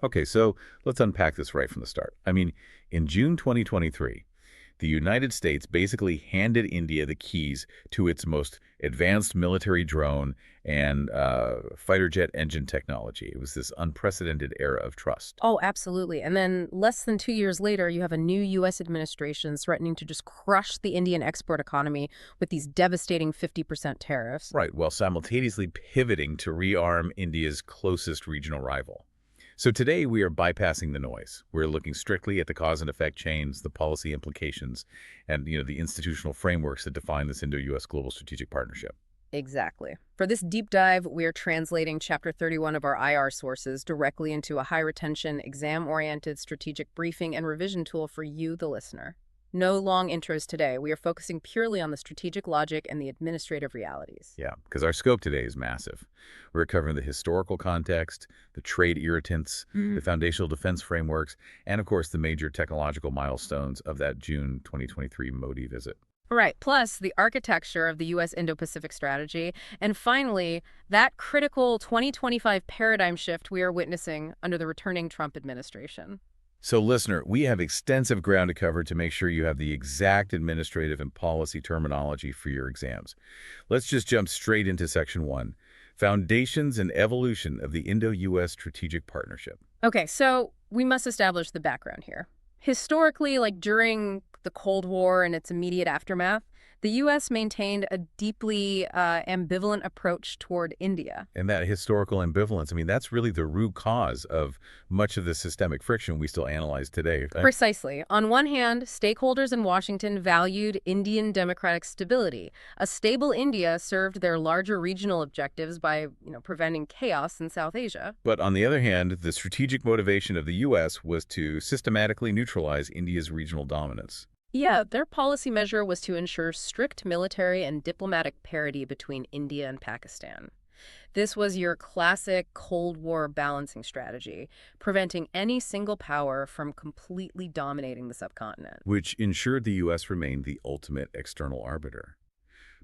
Okay, so let's unpack this right from the start. I mean, in June 2023, the United States basically handed India the keys to its most advanced military drone and fighter jet engine technology. It was this unprecedented era of trust. Oh, absolutely. And then less than 2 years later, you have a new U.S. administration threatening to just crush the Indian export economy with these devastating 50% tariffs. Right, while simultaneously pivoting to rearm India's closest regional rival. So today we are bypassing the noise. We're looking strictly at the cause and effect chains, the policy implications, and the institutional frameworks that define this Indo-US global strategic partnership. Exactly. For this deep dive, we're translating Chapter 31 of our IR sources directly into a high-retention, exam-oriented strategic briefing and revision tool for you, the listener. No long intros today. We are focusing purely on the strategic logic and the administrative realities. Yeah, because our scope today is massive. We're covering the historical context, the trade irritants, the foundational defense frameworks, and of course the major technological milestones of that June 2023 Modi visit. Right. Plus, the architecture of the U.S. Indo-Pacific strategy. And finally, that critical 2025 paradigm shift we are witnessing under the returning Trump administration. So listener, we have extensive ground to cover to make sure you have the exact administrative and policy terminology for your exams. Let's just jump straight into Section 1, Foundations and Evolution of the Indo-US Strategic Partnership. Okay, so we must establish the background here. Historically, like during the Cold War and its immediate aftermath, the U.S. maintained a deeply ambivalent approach toward India. And that historical ambivalence, I mean, that's really the root cause of much of the systemic friction we still analyze today. Precisely. On one hand, stakeholders in Washington valued Indian democratic stability. A stable India served their larger regional objectives by, preventing chaos in South Asia. But on the other hand, the strategic motivation of the U.S. was to systematically neutralize India's regional dominance. Yeah, their policy measure was to ensure strict military and diplomatic parity between India and Pakistan. This was your classic Cold War balancing strategy, preventing any single power from completely dominating the subcontinent. Which ensured the U.S. remained the ultimate external arbiter.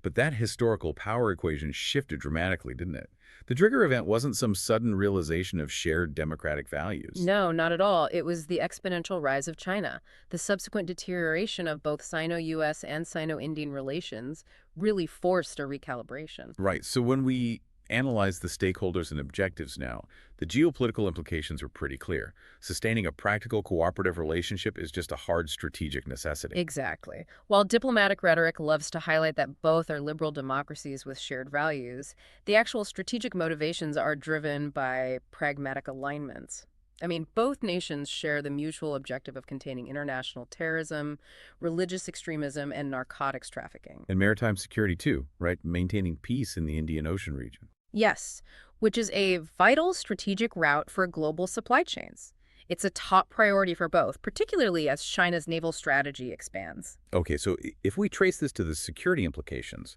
But that historical power equation shifted dramatically, didn't it? The trigger event wasn't some sudden realization of shared democratic values. No, not at all. It was the exponential rise of China. The subsequent deterioration of both Sino-US and Sino-Indian relations really forced a recalibration. Right. So when we analyze the stakeholders and objectives now, the geopolitical implications are pretty clear. Sustaining a practical cooperative relationship is just a hard strategic necessity. Exactly. While diplomatic rhetoric loves to highlight that both are liberal democracies with shared values, the actual strategic motivations are driven by pragmatic alignments. I mean, both nations share the mutual objective of containing international terrorism, religious extremism, and narcotics trafficking. And maritime security too, right? Maintaining peace in the Indian Ocean region. Yes, which is a vital strategic route for global supply chains. It's a top priority for both, particularly as China's naval strategy expands. Okay, so if we trace this to the security implications,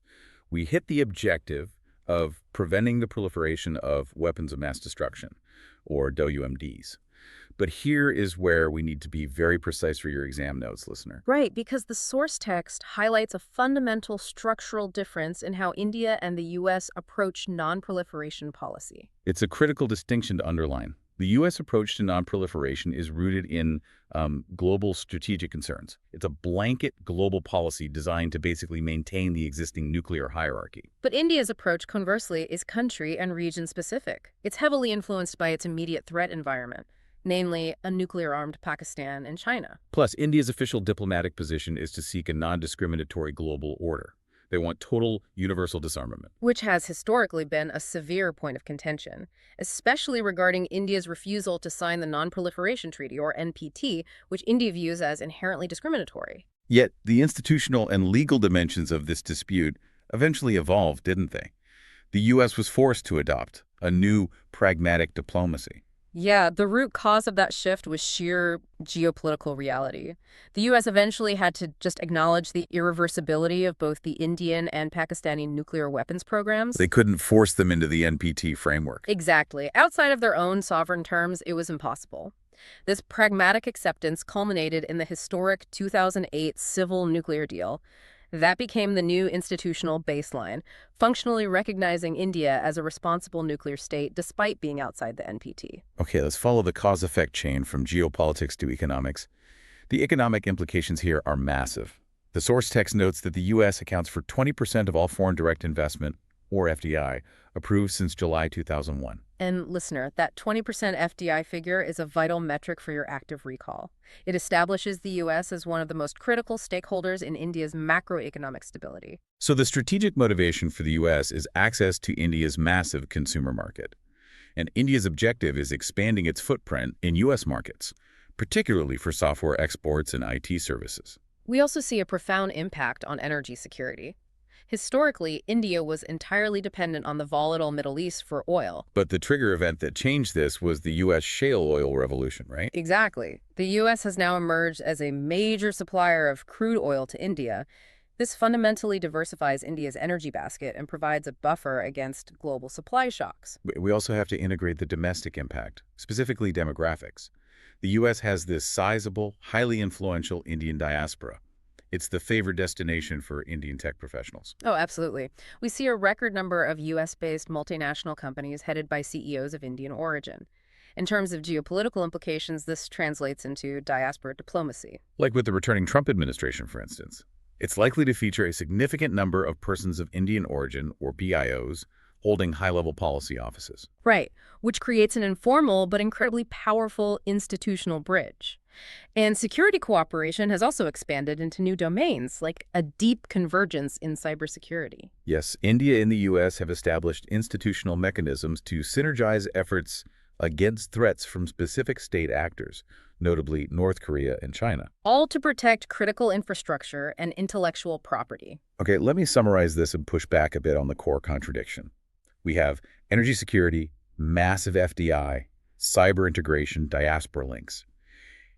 we hit the objective of preventing the proliferation of weapons of mass destruction, or WMDs. But here is where we need to be very precise for your exam notes, listener. Right, because the source text highlights a fundamental structural difference in how India and the U.S. approach non-proliferation policy. It's a critical distinction to underline. The U.S. approach to non-proliferation is rooted in global strategic concerns. It's a blanket global policy designed to basically maintain the existing nuclear hierarchy. But India's approach, conversely, is country and region-specific. It's heavily influenced by its immediate threat environment, namely a nuclear-armed Pakistan and China. Plus, India's official diplomatic position is to seek a non-discriminatory global order. They want total universal disarmament. Which has historically been a severe point of contention, especially regarding India's refusal to sign the Non-Proliferation Treaty, or NPT, which India views as inherently discriminatory. Yet, the institutional and legal dimensions of this dispute eventually evolved, didn't they? The U.S. was forced to adopt a new pragmatic diplomacy. Yeah, the root cause of that shift was sheer geopolitical reality. The U.S. eventually had to just acknowledge the irreversibility of both the Indian and Pakistani nuclear weapons programs. They couldn't force them into the NPT framework. Exactly. Outside of their own sovereign terms, it was impossible. This pragmatic acceptance culminated in the historic 2008 civil nuclear deal. That became the new institutional baseline, functionally recognizing India as a responsible nuclear state despite being outside the NPT. Okay, let's follow the cause-effect chain from geopolitics to economics. The economic implications here are massive. The source text notes that the U.S. accounts for 20% of all foreign direct investment, or FDI, approved since July 2001. And listener, that 20% FDI figure is a vital metric for your active recall. It establishes the U.S. as one of the most critical stakeholders in India's macroeconomic stability. So the strategic motivation for the U.S. is access to India's massive consumer market. And India's objective is expanding its footprint in U.S. markets, particularly for software exports and IT services. We also see a profound impact on energy security. Historically, India was entirely dependent on the volatile Middle East for oil. But the trigger event that changed this was the U.S. shale oil revolution, right? Exactly. The U.S. has now emerged as a major supplier of crude oil to India. This fundamentally diversifies India's energy basket and provides a buffer against global supply shocks. We also have to integrate the domestic impact, specifically demographics. The U.S. has this sizable, highly influential Indian diaspora. It's the favored destination for Indian tech professionals. Oh, absolutely. We see a record number of U.S.-based multinational companies headed by CEOs of Indian origin. In terms of geopolitical implications, this translates into diaspora diplomacy. Like with the returning Trump administration, for instance. It's likely to feature a significant number of persons of Indian origin, or PIOs, holding high-level policy offices. Right, which creates an informal but incredibly powerful institutional bridge. And security cooperation has also expanded into new domains, like a deep convergence in cybersecurity. Yes, India and the U.S. have established institutional mechanisms to synergize efforts against threats from specific state actors, notably North Korea and China. All to protect critical infrastructure and intellectual property. Okay, let me summarize this and push back a bit on the core contradiction. We have energy security, massive FDI, cyber integration, diaspora links.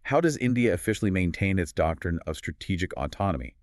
How does India officially maintain its doctrine of strategic autonomy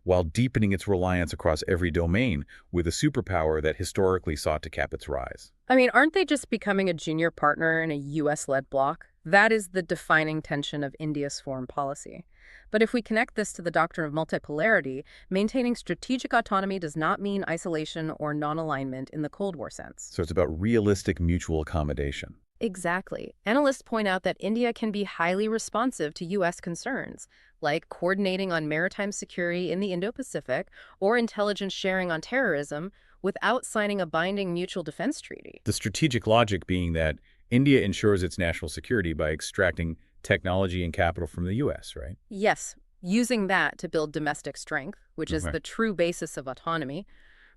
while deepening its reliance across every domain with a superpower that historically sought to cap its rise? I mean, aren't they just becoming a junior partner in a U.S.-led bloc? That is the defining tension of India's foreign policy. But if we connect this to the doctrine of multipolarity, maintaining strategic autonomy does not mean isolation or non-alignment in the Cold War sense. So it's about realistic mutual accommodation. Exactly. Analysts point out that India can be highly responsive to U.S. concerns, like coordinating on maritime security in the Indo-Pacific or intelligence sharing on terrorism, without signing a binding mutual defense treaty. The strategic logic being that India ensures its national security by extracting technology and capital from the U.S., right? Yes, using that to build domestic strength, which is the true basis of autonomy.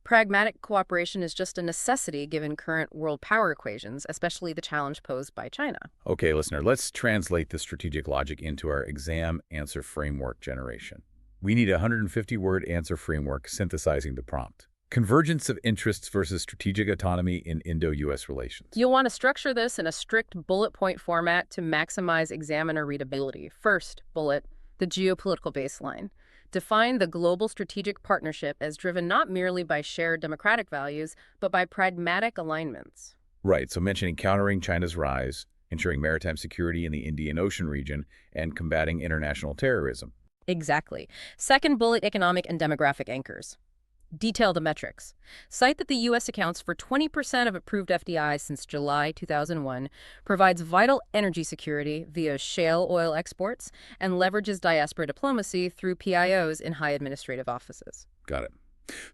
Pragmatic cooperation is just a necessity given current world power equations, especially the challenge posed by China. Okay, listener, let's translate the strategic logic into our exam answer framework generation. We need a 150-word answer framework synthesizing the prompt. Convergence of interests versus strategic autonomy in Indo-U.S. relations. You'll want to structure this in a strict bullet point format to maximize examiner readability. First bullet, the geopolitical baseline. Define the global strategic partnership as driven not merely by shared democratic values, but by pragmatic alignments. Right, so mentioning countering China's rise, ensuring maritime security in the Indian Ocean region, and combating international terrorism. Exactly. Second bullet, economic and demographic anchors. Detail the metrics. Cite that the U.S. accounts for 20% of approved FDI since July 2001, provides vital energy security via shale oil exports, and leverages diaspora diplomacy through PIOs in high administrative offices. Got it.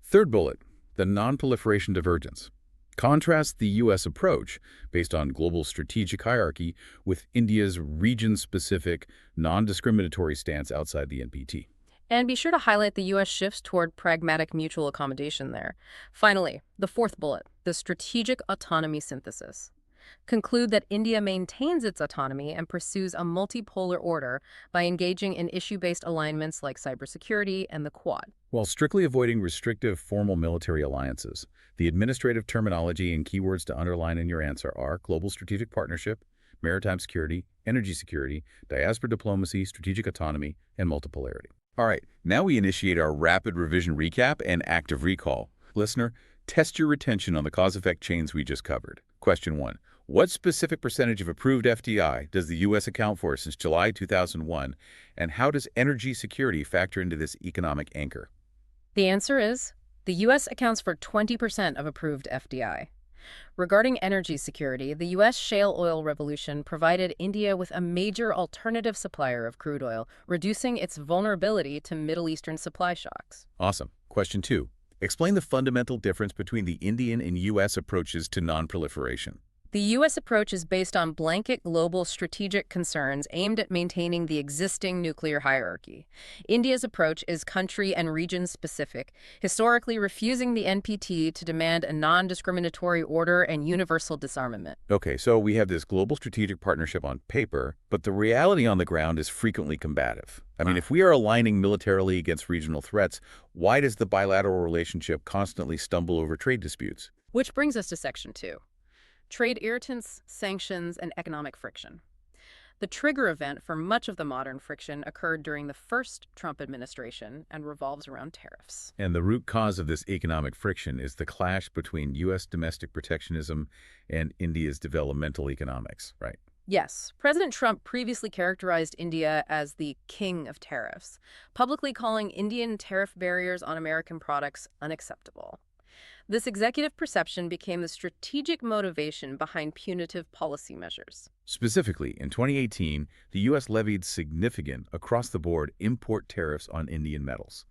Third bullet, the non-proliferation divergence. Contrast the U.S. approach based on global strategic hierarchy with India's region-specific, non-discriminatory stance outside the NPT. And be sure to highlight the U.S. shifts toward pragmatic mutual accommodation there. Finally, the fourth bullet, the strategic autonomy synthesis. Conclude that India maintains its autonomy and pursues a multipolar order by engaging in issue-based alignments like cybersecurity and the Quad. While strictly avoiding restrictive formal military alliances, the administrative terminology and keywords to underline in your answer are global strategic partnership, maritime security, energy security, diaspora diplomacy, strategic autonomy, and multipolarity. All right, now we initiate our rapid revision recap and active recall. Listener, test your retention on the cause-effect chains we just covered. Question 1. What specific percentage of approved FDI does the U.S. account for since July 2001, and how does energy security factor into this economic anchor? The answer is the U.S. accounts for 20% of approved FDI. Regarding energy security, the U.S. shale oil revolution provided India with a major alternative supplier of crude oil, reducing its vulnerability to Middle Eastern supply shocks. Awesome. Question 2. Explain the fundamental difference between the Indian and U.S. approaches to non-proliferation. The U.S. approach is based on blanket global strategic concerns aimed at maintaining the existing nuclear hierarchy. India's approach is country and region specific, historically refusing the NPT to demand a non-discriminatory order and universal disarmament. Okay, so we have this global strategic partnership on paper, but the reality on the ground is frequently combative. I mean, if we are aligning militarily against regional threats, why does the bilateral relationship constantly stumble over trade disputes? Which brings us to Section 2. Trade irritants, sanctions, and economic friction. The trigger event for much of the modern friction occurred during the first Trump administration and revolves around tariffs. And the root cause of this economic friction is the clash between U.S. domestic protectionism and India's developmental economics, right? Yes, President Trump previously characterized India as the king of tariffs, publicly calling Indian tariff barriers on American products unacceptable. This executive perception became the strategic motivation behind punitive policy measures. Specifically, in 2018, the U.S. levied significant, across-the-board import tariffs on Indian metals.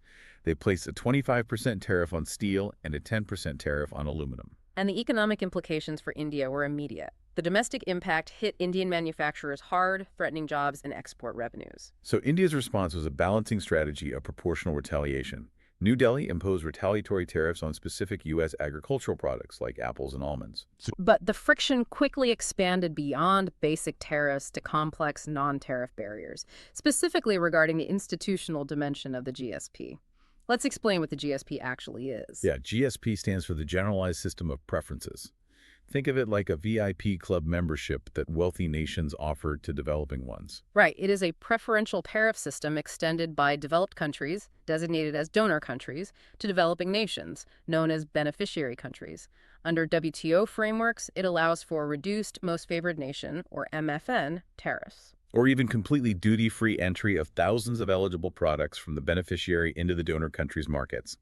They placed a 25% tariff on steel and a 10% tariff on aluminum. And the economic implications for India were immediate. The domestic impact hit Indian manufacturers hard, threatening jobs and export revenues. So India's response was a balancing strategy of proportional retaliation. New Delhi imposed retaliatory tariffs on specific U.S. agricultural products like apples and almonds. But the friction quickly expanded beyond basic tariffs to complex non-tariff barriers, specifically regarding the institutional dimension of the GSP. Let's explain what the GSP actually is. Yeah, GSP stands for the Generalized System of Preferences. Think of it like a VIP club membership that wealthy nations offer to developing ones. Right. It is a preferential tariff system extended by developed countries, designated as donor countries, to developing nations, known as beneficiary countries. Under WTO frameworks, it allows for reduced most favored nation, or MFN, tariffs. Or even completely duty-free entry of thousands of eligible products from the beneficiary into the donor country's markets.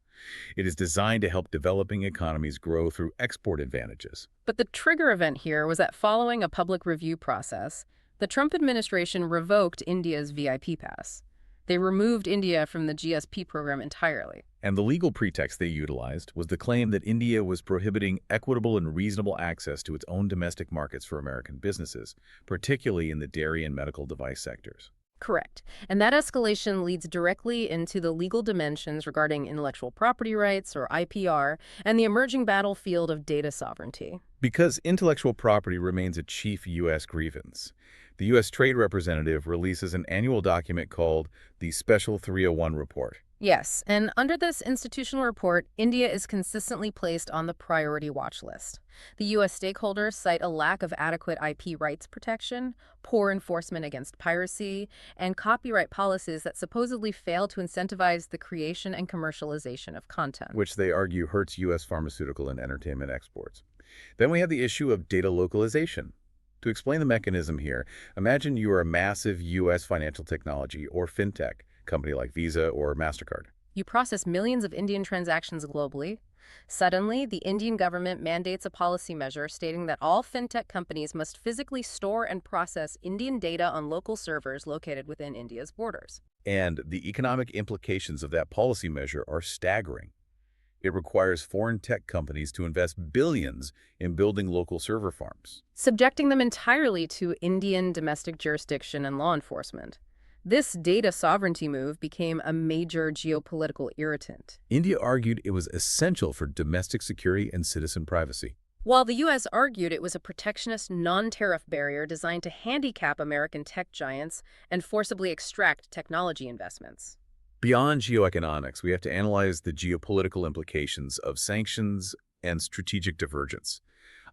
It is designed to help developing economies grow through export advantages. But the trigger event here was that following a public review process, the Trump administration revoked India's VIP pass. They removed India from the GSP program entirely. And the legal pretext they utilized was the claim that India was prohibiting equitable and reasonable access to its own domestic markets for American businesses, particularly in the dairy and medical device sectors. Correct. And that escalation leads directly into the legal dimensions regarding intellectual property rights, or IPR, and the emerging battlefield of data sovereignty. Because intellectual property remains a chief U.S. grievance, the U.S. Trade Representative releases an annual document called the Special 301 Report. Yes, and under this institutional report, India is consistently placed on the priority watch list. The U.S. stakeholders cite a lack of adequate IP rights protection, poor enforcement against piracy, and copyright policies that supposedly fail to incentivize the creation and commercialization of content. Which they argue hurts U.S. pharmaceutical and entertainment exports. Then we have the issue of data localization. To explain the mechanism here, imagine you are a massive U.S. financial technology or fintech company like Visa or MasterCard. You process millions of Indian transactions globally. Suddenly, the Indian government mandates a policy measure stating that all fintech companies must physically store and process Indian data on local servers located within India's borders. And the economic implications of that policy measure are staggering. It requires foreign tech companies to invest billions in building local server farms, subjecting them entirely to Indian domestic jurisdiction and law enforcement. This data sovereignty move became a major geopolitical irritant. India argued it was essential for domestic security and citizen privacy, while the U.S. argued it was a protectionist, non-tariff barrier designed to handicap American tech giants and forcibly extract technology investments. Beyond geoeconomics, we have to analyze the geopolitical implications of sanctions and strategic divergence.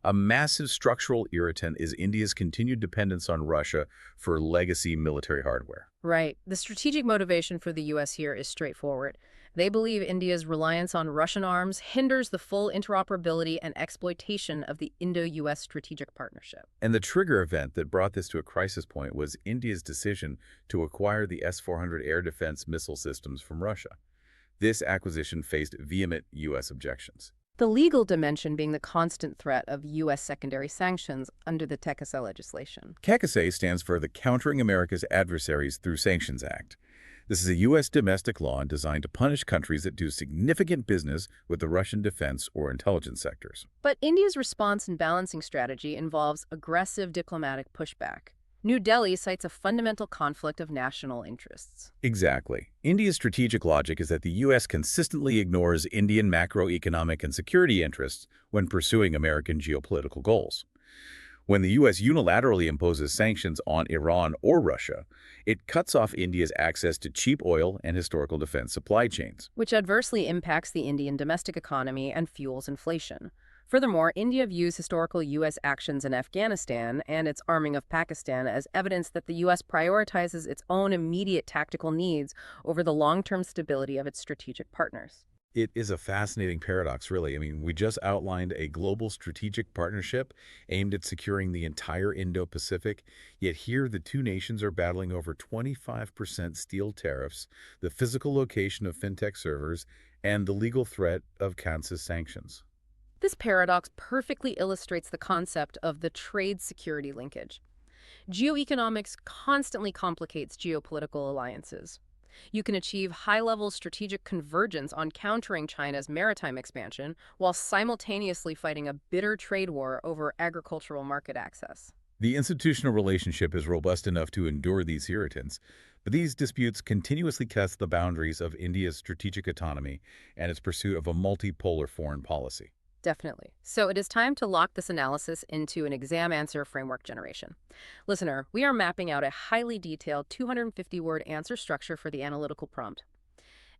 A massive structural irritant is India's continued dependence on Russia for legacy military hardware. Right. The strategic motivation for the U.S. here is straightforward. They believe India's reliance on Russian arms hinders the full interoperability and exploitation of the Indo-U.S. strategic partnership. And the trigger event that brought this to a crisis point was India's decision to acquire the S-400 air defense missile systems from Russia. This acquisition faced vehement U.S. objections. The legal dimension being the constant threat of U.S. secondary sanctions under the TECASA legislation. CACSA stands for the Countering America's Adversaries Through Sanctions Act. This is a U.S. domestic law designed to punish countries that do significant business with the Russian defense or intelligence sectors. But India's response and balancing strategy involves aggressive diplomatic pushback. New Delhi cites a fundamental conflict of national interests. Exactly. India's strategic logic is that the U.S. consistently ignores Indian macroeconomic and security interests when pursuing American geopolitical goals. When the U.S. unilaterally imposes sanctions on Iran or Russia, it cuts off India's access to cheap oil and historical defense supply chains. Which adversely impacts the Indian domestic economy and fuels inflation. Furthermore, India views historical U.S. actions in Afghanistan and its arming of Pakistan as evidence that the U.S. prioritizes its own immediate tactical needs over the long-term stability of its strategic partners. It is a fascinating paradox, really. I mean, we just outlined a global strategic partnership aimed at securing the entire Indo-Pacific, yet here the two nations are battling over 25% steel tariffs, the physical location of fintech servers, and the legal threat of Kansas sanctions. This paradox perfectly illustrates the concept of the trade security linkage. Geoeconomics constantly complicates geopolitical alliances. You can achieve high-level strategic convergence on countering China's maritime expansion while simultaneously fighting a bitter trade war over agricultural market access. The institutional relationship is robust enough to endure these irritants, but these disputes continuously test the boundaries of India's strategic autonomy and its pursuit of a multipolar foreign policy. Definitely. So it is time to lock this analysis into an exam answer framework generation. Listener, we are mapping out a highly detailed 250-word answer structure for the analytical prompt.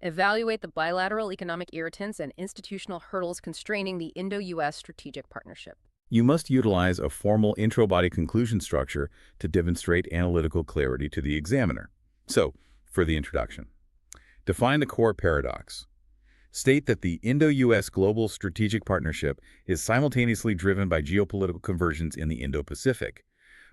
Evaluate the bilateral economic irritants and institutional hurdles constraining the Indo-U.S. strategic partnership. You must utilize a formal intro-body conclusion structure to demonstrate analytical clarity to the examiner. So, for the introduction, define the core paradox. State that the Indo-U.S. global strategic partnership is simultaneously driven by geopolitical conversions in the Indo-Pacific,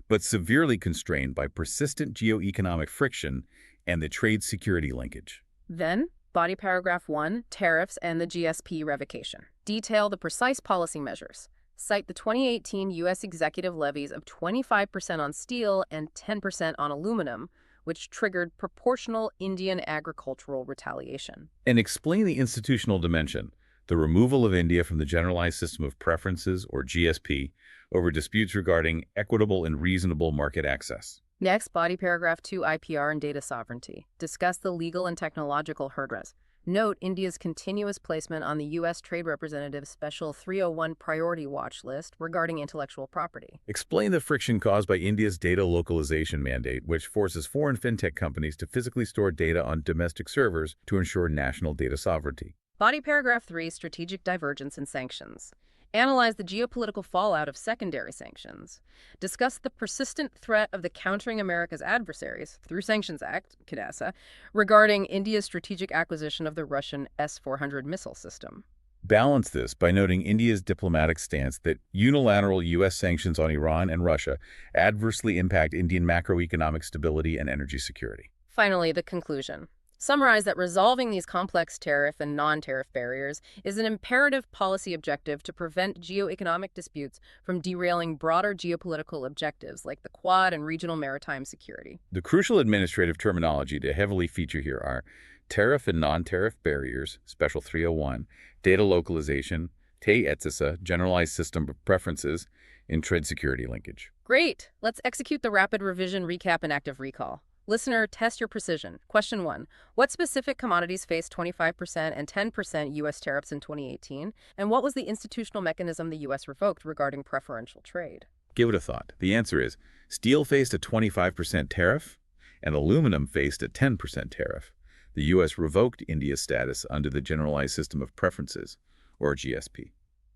but severely constrained by persistent geoeconomic friction and the trade security linkage. Then, body paragraph 1, tariffs and the GSP revocation. Detail the precise policy measures. Cite the 2018 U.S. executive levies of 25% on steel and 10% on aluminum, which triggered proportional Indian agricultural retaliation. And explain the institutional dimension, the removal of India from the Generalized System of Preferences, or GSP, over disputes regarding equitable and reasonable market access. Next, body paragraph 2, IPR and data sovereignty. Discuss the legal and technological hurdles. Note India's continuous placement on the U.S. Trade Representative's Special 301 Priority Watch List regarding intellectual property. Explain the friction caused by India's data localization mandate, which forces foreign fintech companies to physically store data on domestic servers to ensure national data sovereignty. Body paragraph 3, strategic divergence and sanctions. Analyze the geopolitical fallout of secondary sanctions. Discuss the persistent threat of the Countering America's Adversaries through Sanctions Act, CACSA, regarding India's strategic acquisition of the Russian S-400 missile system. Balance this by noting India's diplomatic stance that unilateral U.S. sanctions on Iran and Russia adversely impact Indian macroeconomic stability and energy security. Finally, the conclusion. Summarize that resolving these complex tariff and non-tariff barriers is an imperative policy objective to prevent geoeconomic disputes from derailing broader geopolitical objectives like the Quad and regional maritime security. The crucial administrative terminology to heavily feature here are tariff and non-tariff barriers, Special 301, data localization, iCET, Generalized System of Preferences, and trade security linkage. Great! Let's execute the rapid revision, recap, and active recall. Listener, test your precision. Question 1. What specific commodities faced 25% and 10% U.S. tariffs in 2018? And what was the institutional mechanism the U.S. revoked regarding preferential trade? Give it a thought. The answer is steel faced a 25% tariff and aluminum faced a 10% tariff. The U.S. revoked India's status under the Generalized System of Preferences, or GSP.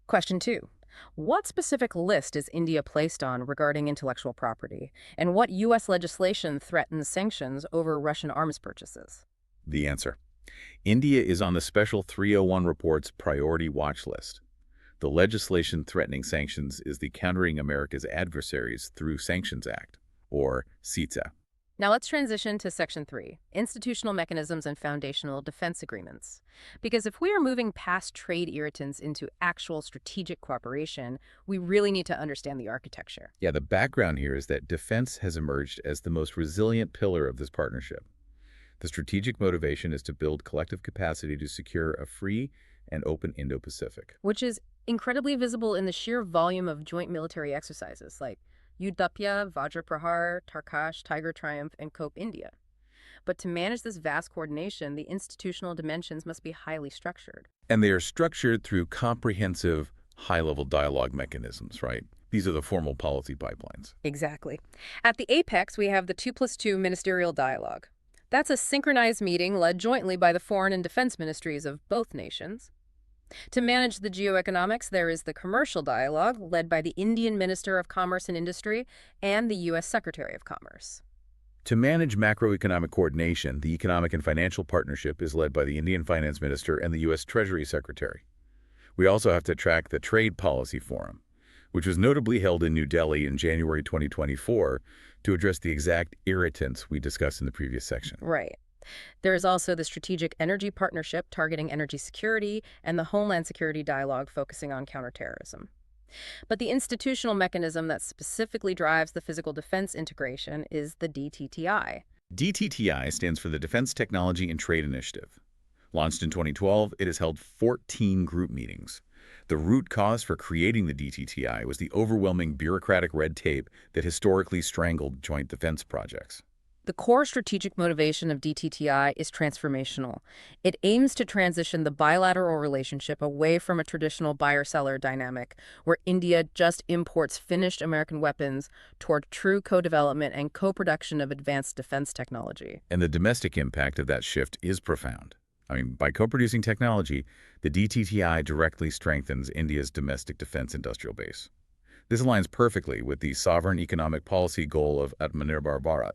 Question 2. What specific list is India placed on regarding intellectual property, and what U.S. legislation threatens sanctions over Russian arms purchases? The answer. India is on the Special 301 report's priority watch list. The legislation threatening sanctions is the Countering America's Adversaries Through Sanctions Act, or CETA. Now let's transition to Section 3, Institutional Mechanisms and Foundational Defense Agreements. Because if we are moving past trade irritants into actual strategic cooperation, we really need to understand the architecture. Yeah, the background here is that defense has emerged as the most resilient pillar of this partnership. The strategic motivation is to build collective capacity to secure a free and open Indo-Pacific. Which is incredibly visible in the sheer volume of joint military exercises like Udapya, Vajraprahar, Tarkash, Tiger Triumph, and Cope India. But to manage this vast coordination, the institutional dimensions must be highly structured. And they are structured through comprehensive, high-level dialogue mechanisms, right? These are the formal policy pipelines. Exactly. At the apex, we have the 2+2 ministerial dialogue. That's a synchronized meeting led jointly by the foreign and defense ministries of both nations. To manage the geoeconomics, there is the commercial dialogue led by the Indian Minister of Commerce and Industry and the U.S. Secretary of Commerce. To manage macroeconomic coordination, the Economic and Financial Partnership is led by the Indian Finance Minister and the U.S. Treasury Secretary. We also have to track the Trade Policy Forum, which was notably held in New Delhi in January 2024 to address the exact irritants we discussed in the previous section. Right. There is also the Strategic Energy Partnership targeting energy security and the Homeland Security Dialogue focusing on counterterrorism. But the institutional mechanism that specifically drives the physical defense integration is the DTTI. DTTI stands for the Defense Technology and Trade Initiative. Launched in 2012, it has held 14 group meetings. The root cause for creating the DTTI was the overwhelming bureaucratic red tape that historically strangled joint defense projects. The core strategic motivation of DTTI is transformational. It aims to transition the bilateral relationship away from a traditional buyer-seller dynamic, where India just imports finished American weapons, toward true co-development and co-production of advanced defense technology. And the domestic impact of that shift is profound. By co-producing technology, the DTTI directly strengthens India's domestic defense industrial base. This aligns perfectly with the sovereign economic policy goal of Atmanirbhar Bharat,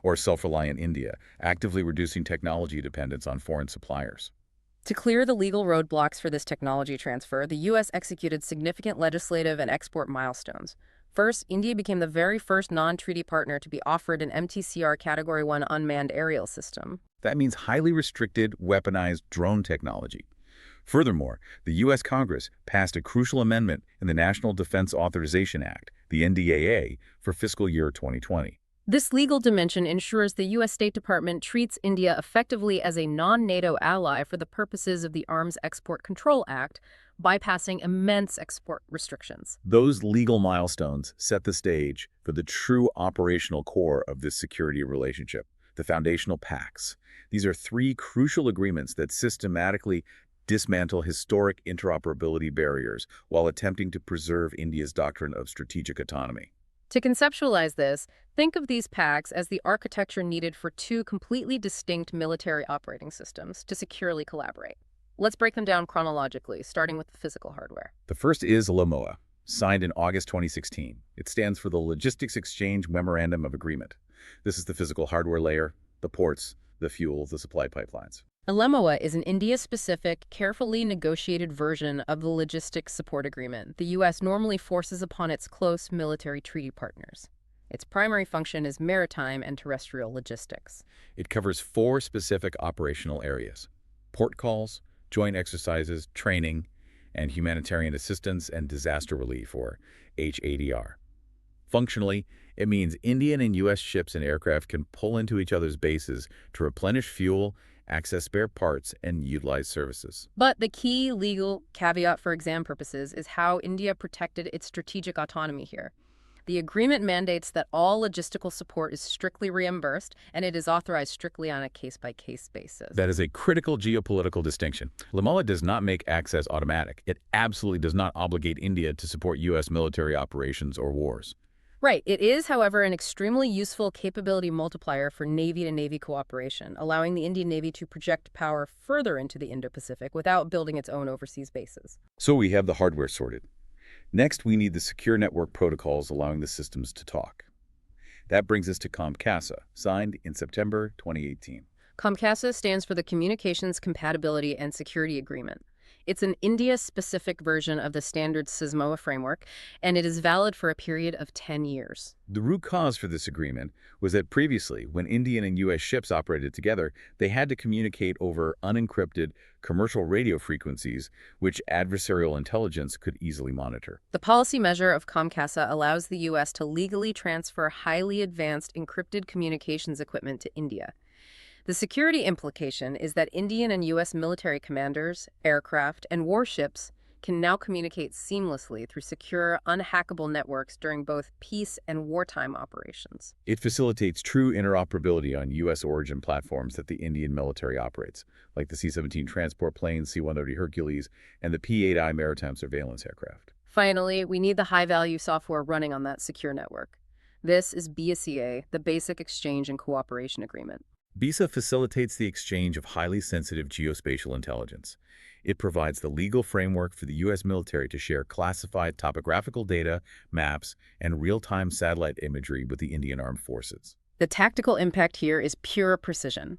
or self-reliant India, actively reducing technology dependence on foreign suppliers. To clear the legal roadblocks for this technology transfer, the U.S. executed significant legislative and export milestones. First, India became the very first non-treaty partner to be offered an MTCR Category 1 unmanned aerial system. That means highly restricted, weaponized drone technology. Furthermore, the U.S. Congress passed a crucial amendment in the National Defense Authorization Act, the NDAA, for fiscal year 2020. This legal dimension ensures the U.S. State Department treats India effectively as a non-NATO ally for the purposes of the Arms Export Control Act, bypassing immense export restrictions. Those legal milestones set the stage for the true operational core of this security relationship, the foundational pacts. These are three crucial agreements that systematically dismantle historic interoperability barriers while attempting to preserve India's doctrine of strategic autonomy. To conceptualize this, think of these pacts as the architecture needed for two completely distinct military operating systems to securely collaborate. Let's break them down chronologically, starting with the physical hardware. The first is LOMOA, signed in August 2016. It stands for the Logistics Exchange Memorandum of Agreement. This is the physical hardware layer, the ports, the fuel, the supply pipelines. A LOMOA is an India-specific, carefully negotiated version of the Logistics Support Agreement the U.S. normally forces upon its close military treaty partners. Its primary function is maritime and terrestrial logistics. It covers 4 specific operational areas: port calls, joint exercises, training, and humanitarian assistance and disaster relief, or HADR. Functionally, it means Indian and U.S. ships and aircraft can pull into each other's bases to replenish fuel, access spare parts, and utilize services. But the key legal caveat for exam purposes is how India protected its strategic autonomy here. The agreement mandates that all logistical support is strictly reimbursed, and it is authorized strictly on a case-by-case basis. That is a critical geopolitical distinction. LOMOA does not make access automatic. It absolutely does not obligate India to support U.S. military operations or wars. Right. It is, however, an extremely useful capability multiplier for Navy-to-Navy cooperation, allowing the Indian Navy to project power further into the Indo-Pacific without building its own overseas bases. So we have the hardware sorted. Next, we need the secure network protocols allowing the systems to talk. That brings us to COMCASA, signed in September 2018. COMCASA stands for the Communications Compatibility and Security Agreement. It's an India-specific version of the standard SISMOA framework, and it is valid for a period of 10 years. The root cause for this agreement was that previously, when Indian and U.S. ships operated together, they had to communicate over unencrypted commercial radio frequencies, which adversarial intelligence could easily monitor. The policy measure of COMCASA allows the U.S. to legally transfer highly advanced encrypted communications equipment to India. The security implication is that Indian and U.S. military commanders, aircraft, and warships can now communicate seamlessly through secure, unhackable networks during both peace and wartime operations. It facilitates true interoperability on U.S. origin platforms that the Indian military operates, like the C-17 transport planes, C-130 Hercules, and the P-8I maritime surveillance aircraft. Finally, we need the high-value software running on that secure network. This is BECA, the Basic Exchange and Cooperation Agreement. BECA facilitates the exchange of highly sensitive geospatial intelligence. It provides the legal framework for the U.S. military to share classified topographical data, maps, and real-time satellite imagery with the Indian Armed Forces. The tactical impact here is pure precision.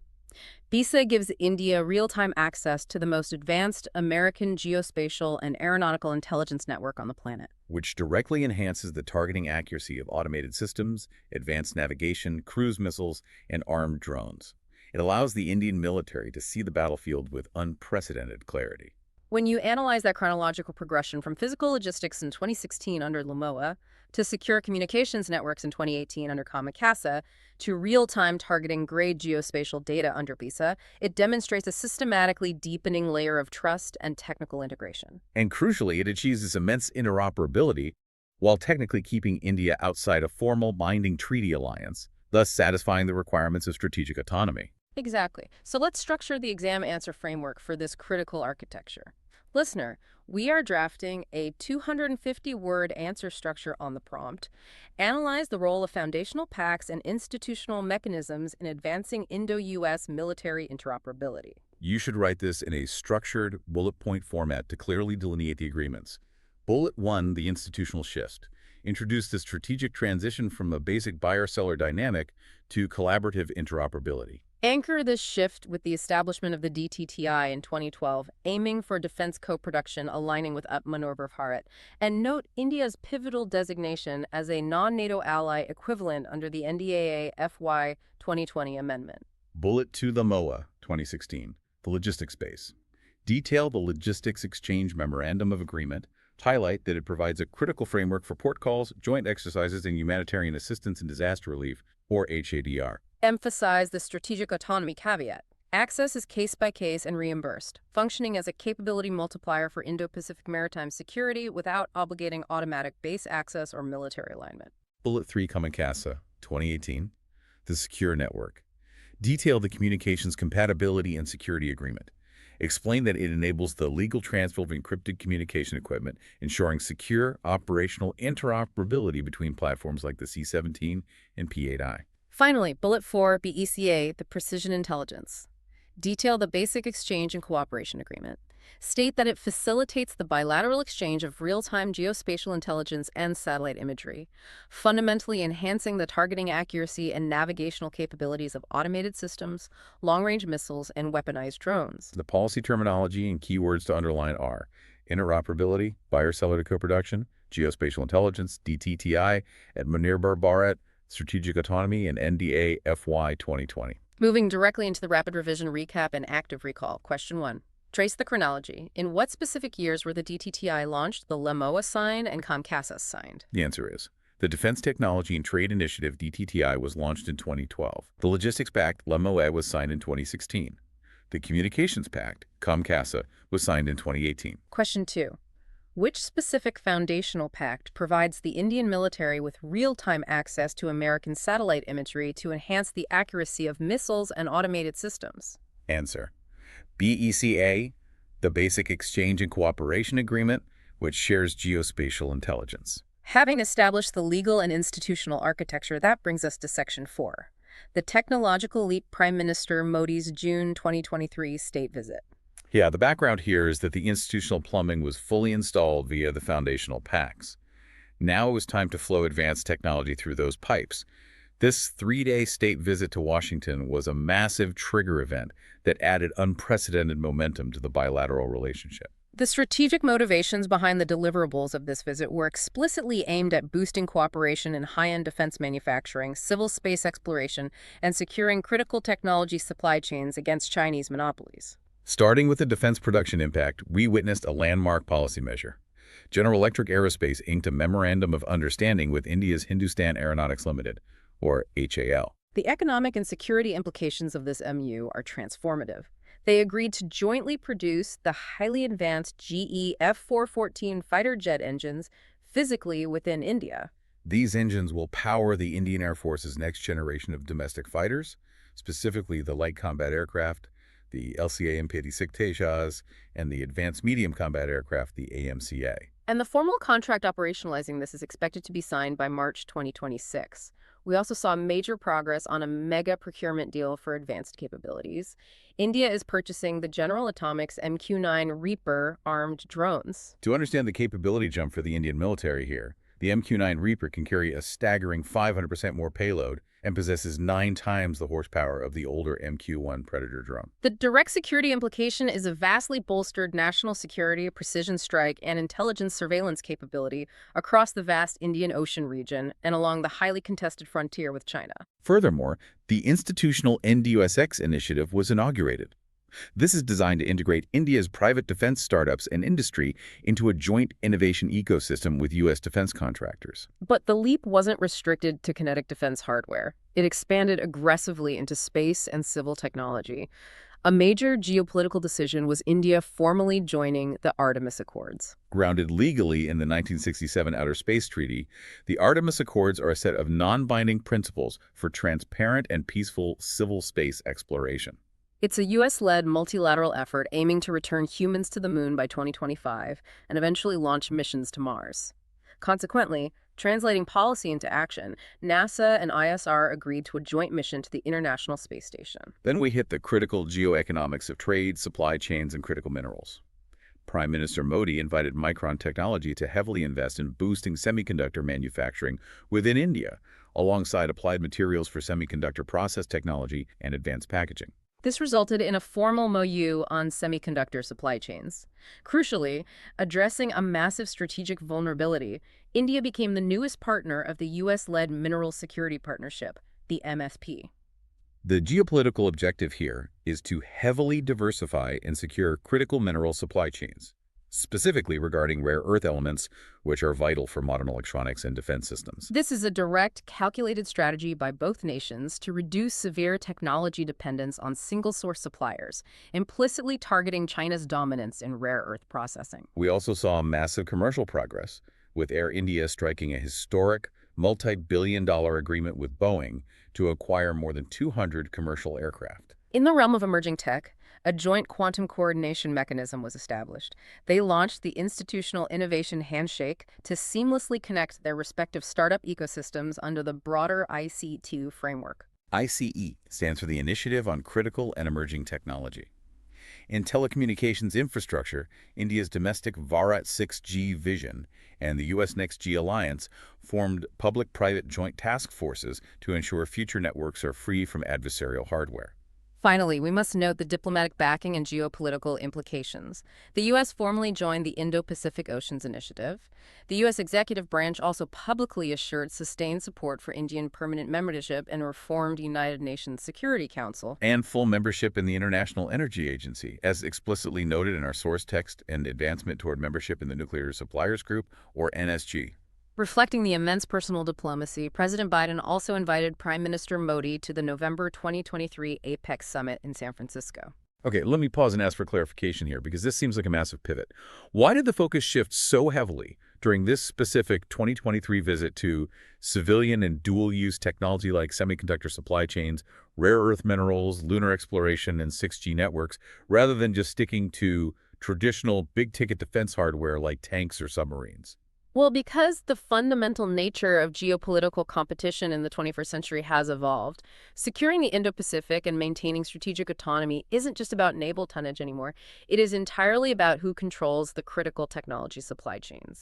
BECA gives India real-time access to the most advanced American geospatial and aeronautical intelligence network on the planet, which directly enhances the targeting accuracy of automated systems, advanced navigation, cruise missiles, and armed drones. It allows the Indian military to see the battlefield with unprecedented clarity. When you analyze that chronological progression from physical logistics in 2016 under LMOA to secure communications networks in 2018 under COMCASA to real-time targeting grade geospatial data under BECA, it demonstrates a systematically deepening layer of trust and technical integration. And crucially, it achieves this immense interoperability while technically keeping India outside a formal binding treaty alliance, thus satisfying the requirements of strategic autonomy. Exactly. So let's structure the exam answer framework for this critical architecture. Listener, we are drafting a 250-word answer structure on the prompt. Analyze the role of foundational pacts and institutional mechanisms in advancing Indo-US military interoperability. You should write this in a structured, bullet point format to clearly delineate the agreements. Bullet 1, the institutional shift. Introduce the strategic transition from a basic buyer-seller dynamic to collaborative interoperability. Anchor this shift with the establishment of the DTTI in 2012, aiming for defense co-production aligning with Atmanirbhar Bharat, and note India's pivotal designation as a non-NATO ally equivalent under the NDAA FY 2020 amendment. Bullet 2, the MOA, 2016, the logistics base. Detail the Logistics Exchange Memorandum of Agreement. Highlight that it provides a critical framework for port calls, joint exercises, and humanitarian assistance and disaster relief, or HADR. Emphasize the strategic autonomy caveat. Access is case-by-case and reimbursed, functioning as a capability multiplier for Indo-Pacific maritime security without obligating automatic base access or military alignment. Bullet 3, COMCASA, 2018, the Secure Network. Detail the communications compatibility and security agreement. Explain that it enables the legal transfer of encrypted communication equipment, ensuring secure operational interoperability between platforms like the C-17 and P-8I. Finally, Bullet 4, BECA, the Precision Intelligence. Detail the Basic Exchange and Cooperation Agreement. State that it facilitates the bilateral exchange of real-time geospatial intelligence and satellite imagery, fundamentally enhancing the targeting accuracy and navigational capabilities of automated systems, long-range missiles, and weaponized drones. The policy terminology and keywords to underline are interoperability, buyer-seller to co-production, geospatial intelligence, DTTI, Atmanirbhar Bharat, strategic autonomy, and NDA FY 2020. Moving directly into the rapid revision recap and active recall. Question 1. Trace the chronology. In what specific years were the DTTI launched, the LMOA signed, and COMCASA signed? The answer is the Defense Technology and Trade Initiative DTTI was launched in 2012. The Logistics Pact LMOA was signed in 2016. The Communications Pact COMCASA was signed in 2018. Question 2. Which specific foundational pact provides the Indian military with real-time access to American satellite imagery to enhance the accuracy of missiles and automated systems? Answer: BECA, the Basic Exchange and Cooperation Agreement, which shares geospatial intelligence. Having established the legal and institutional architecture, that brings us to Section 4, the technological leap Prime Minister Modi's June 2023 state visit. Yeah, the background here is that the institutional plumbing was fully installed via the foundational pacts. Now it was time to flow advanced technology through those pipes. This 3-day state visit to Washington was a massive trigger event that added unprecedented momentum to the bilateral relationship. The strategic motivations behind the deliverables of this visit were explicitly aimed at boosting cooperation in high-end defense manufacturing, civil space exploration, and securing critical technology supply chains against Chinese monopolies. Starting with the defense production impact, we witnessed a landmark policy measure. General Electric Aerospace inked a Memorandum of Understanding with India's Hindustan Aeronautics Limited, or HAL. The economic and security implications of this MU are transformative. They agreed to jointly produce the highly advanced GE F-414 fighter jet engines physically within India. These engines will power the Indian Air Force's next generation of domestic fighters, specifically the light combat aircraft, the LCA-M86 Tejas, and the advanced medium combat aircraft, the AMCA. And the formal contract operationalizing this is expected to be signed by March 2026. We also saw major progress on a mega procurement deal for advanced capabilities. India is purchasing the General Atomics MQ-9 Reaper armed drones. To understand the capability jump for the Indian military here, the MQ-9 Reaper can carry a staggering 500% more payload and possesses 9 times the horsepower of the older MQ-1 Predator drone. The direct security implication is a vastly bolstered national security, precision strike, and intelligence surveillance capability across the vast Indian Ocean region and along the highly contested frontier with China. Furthermore, the institutional NDUSX initiative was inaugurated. This is designed to integrate India's private defense startups and industry into a joint innovation ecosystem with U.S. defense contractors. But the leap wasn't restricted to kinetic defense hardware. It expanded aggressively into space and civil technology. A major geopolitical decision was India formally joining the Artemis Accords. Grounded legally in the 1967 Outer Space Treaty, the Artemis Accords are a set of non-binding principles for transparent and peaceful civil space exploration. It's a U.S.-led multilateral effort aiming to return humans to the moon by 2025 and eventually launch missions to Mars. Consequently, translating policy into action, NASA and ISR agreed to a joint mission to the International Space Station. Then we hit the critical geoeconomics of trade, supply chains, and critical minerals. Prime Minister Modi invited Micron Technology to heavily invest in boosting semiconductor manufacturing within India, alongside applied materials for semiconductor process technology and advanced packaging. This resulted in a formal MOU on semiconductor supply chains. Crucially, addressing a massive strategic vulnerability, India became the newest partner of the U.S.-led Mineral Security Partnership, the MSP. The geopolitical objective here is to heavily diversify and secure critical mineral supply chains, specifically regarding rare earth elements, which are vital for modern electronics and defense systems. This is a direct, calculated strategy by both nations to reduce severe technology dependence on single-source suppliers, implicitly targeting China's dominance in rare earth processing. We also saw massive commercial progress, with Air India striking a historic, multi-billion-dollar agreement with Boeing to acquire more than 200 commercial aircraft. In the realm of emerging tech, a joint quantum coordination mechanism was established. They launched the Institutional Innovation Handshake to seamlessly connect their respective startup ecosystems under the broader iCET framework. iCET stands for the Initiative on Critical and Emerging Technology. In telecommunications infrastructure, India's domestic Bharat 6G vision and the U.S. Next G Alliance formed public-private joint task forces to ensure future networks are free from adversarial hardware. Finally, we must note the diplomatic backing and geopolitical implications. The U.S. formally joined the Indo-Pacific Oceans Initiative. The U.S. executive branch also publicly assured sustained support for Indian permanent membership in a reformed United Nations Security Council. And full membership in the International Energy Agency, as explicitly noted in our source text, and advancement toward membership in the Nuclear Suppliers Group, or NSG. Reflecting the immense personal diplomacy, President Biden also invited Prime Minister Modi to the November 2023 APEC summit in San Francisco. Okay, let me pause and ask for clarification here, because this seems like a massive pivot. Why did the focus shift so heavily during this specific 2023 visit to civilian and dual-use technology like semiconductor supply chains, rare earth minerals, lunar exploration, and 6G networks, rather than just sticking to traditional big-ticket defense hardware like tanks or submarines? Well, because the fundamental nature of geopolitical competition in the 21st century has evolved, securing the Indo-Pacific and maintaining strategic autonomy isn't just about naval tonnage anymore. It is entirely about who controls the critical technology supply chains.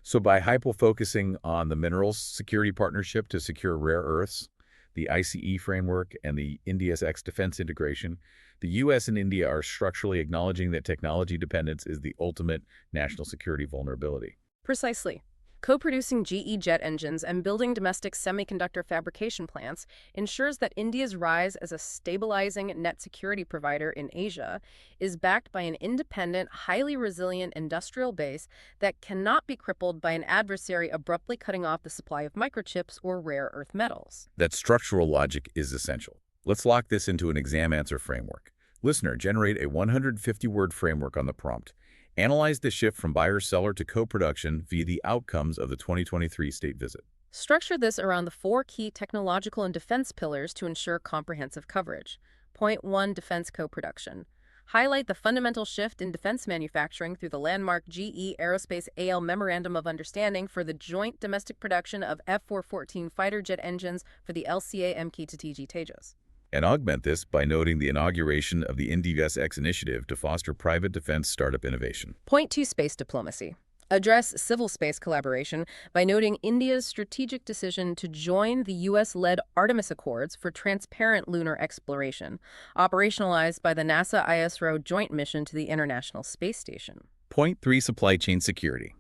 So by hypo-focusing on the Minerals Security Partnership to secure rare earths, the ICE framework, and the India's defense integration, the U.S. and India are structurally acknowledging that technology dependence is the ultimate national security vulnerability. Precisely. Co-producing GE jet engines and building domestic semiconductor fabrication plants ensures that India's rise as a stabilizing net security provider in Asia is backed by an independent, highly resilient industrial base that cannot be crippled by an adversary abruptly cutting off the supply of microchips or rare earth metals. That structural logic is essential. Let's lock this into an exam answer framework. Listener, generate a 150-word framework on the prompt. Analyze the shift from buyer-seller to co-production via the outcomes of the 2023 state visit. Structure this around the four key technological and defense pillars to ensure comprehensive coverage. Point 1, defense co-production. Highlight the fundamental shift in defense manufacturing through the landmark GE Aerospace AL Memorandum of Understanding for the joint domestic production of F-414 fighter jet engines for the LCA MQ-TG Tejas. And augment this by noting the inauguration of the IndiaSX initiative to foster private defense startup innovation. Point 2, space diplomacy. Address civil space collaboration by noting India's strategic decision to join the U.S.-led Artemis Accords for transparent lunar exploration, operationalized by the NASA ISRO joint mission to the International Space Station. Point 3, supply chain security.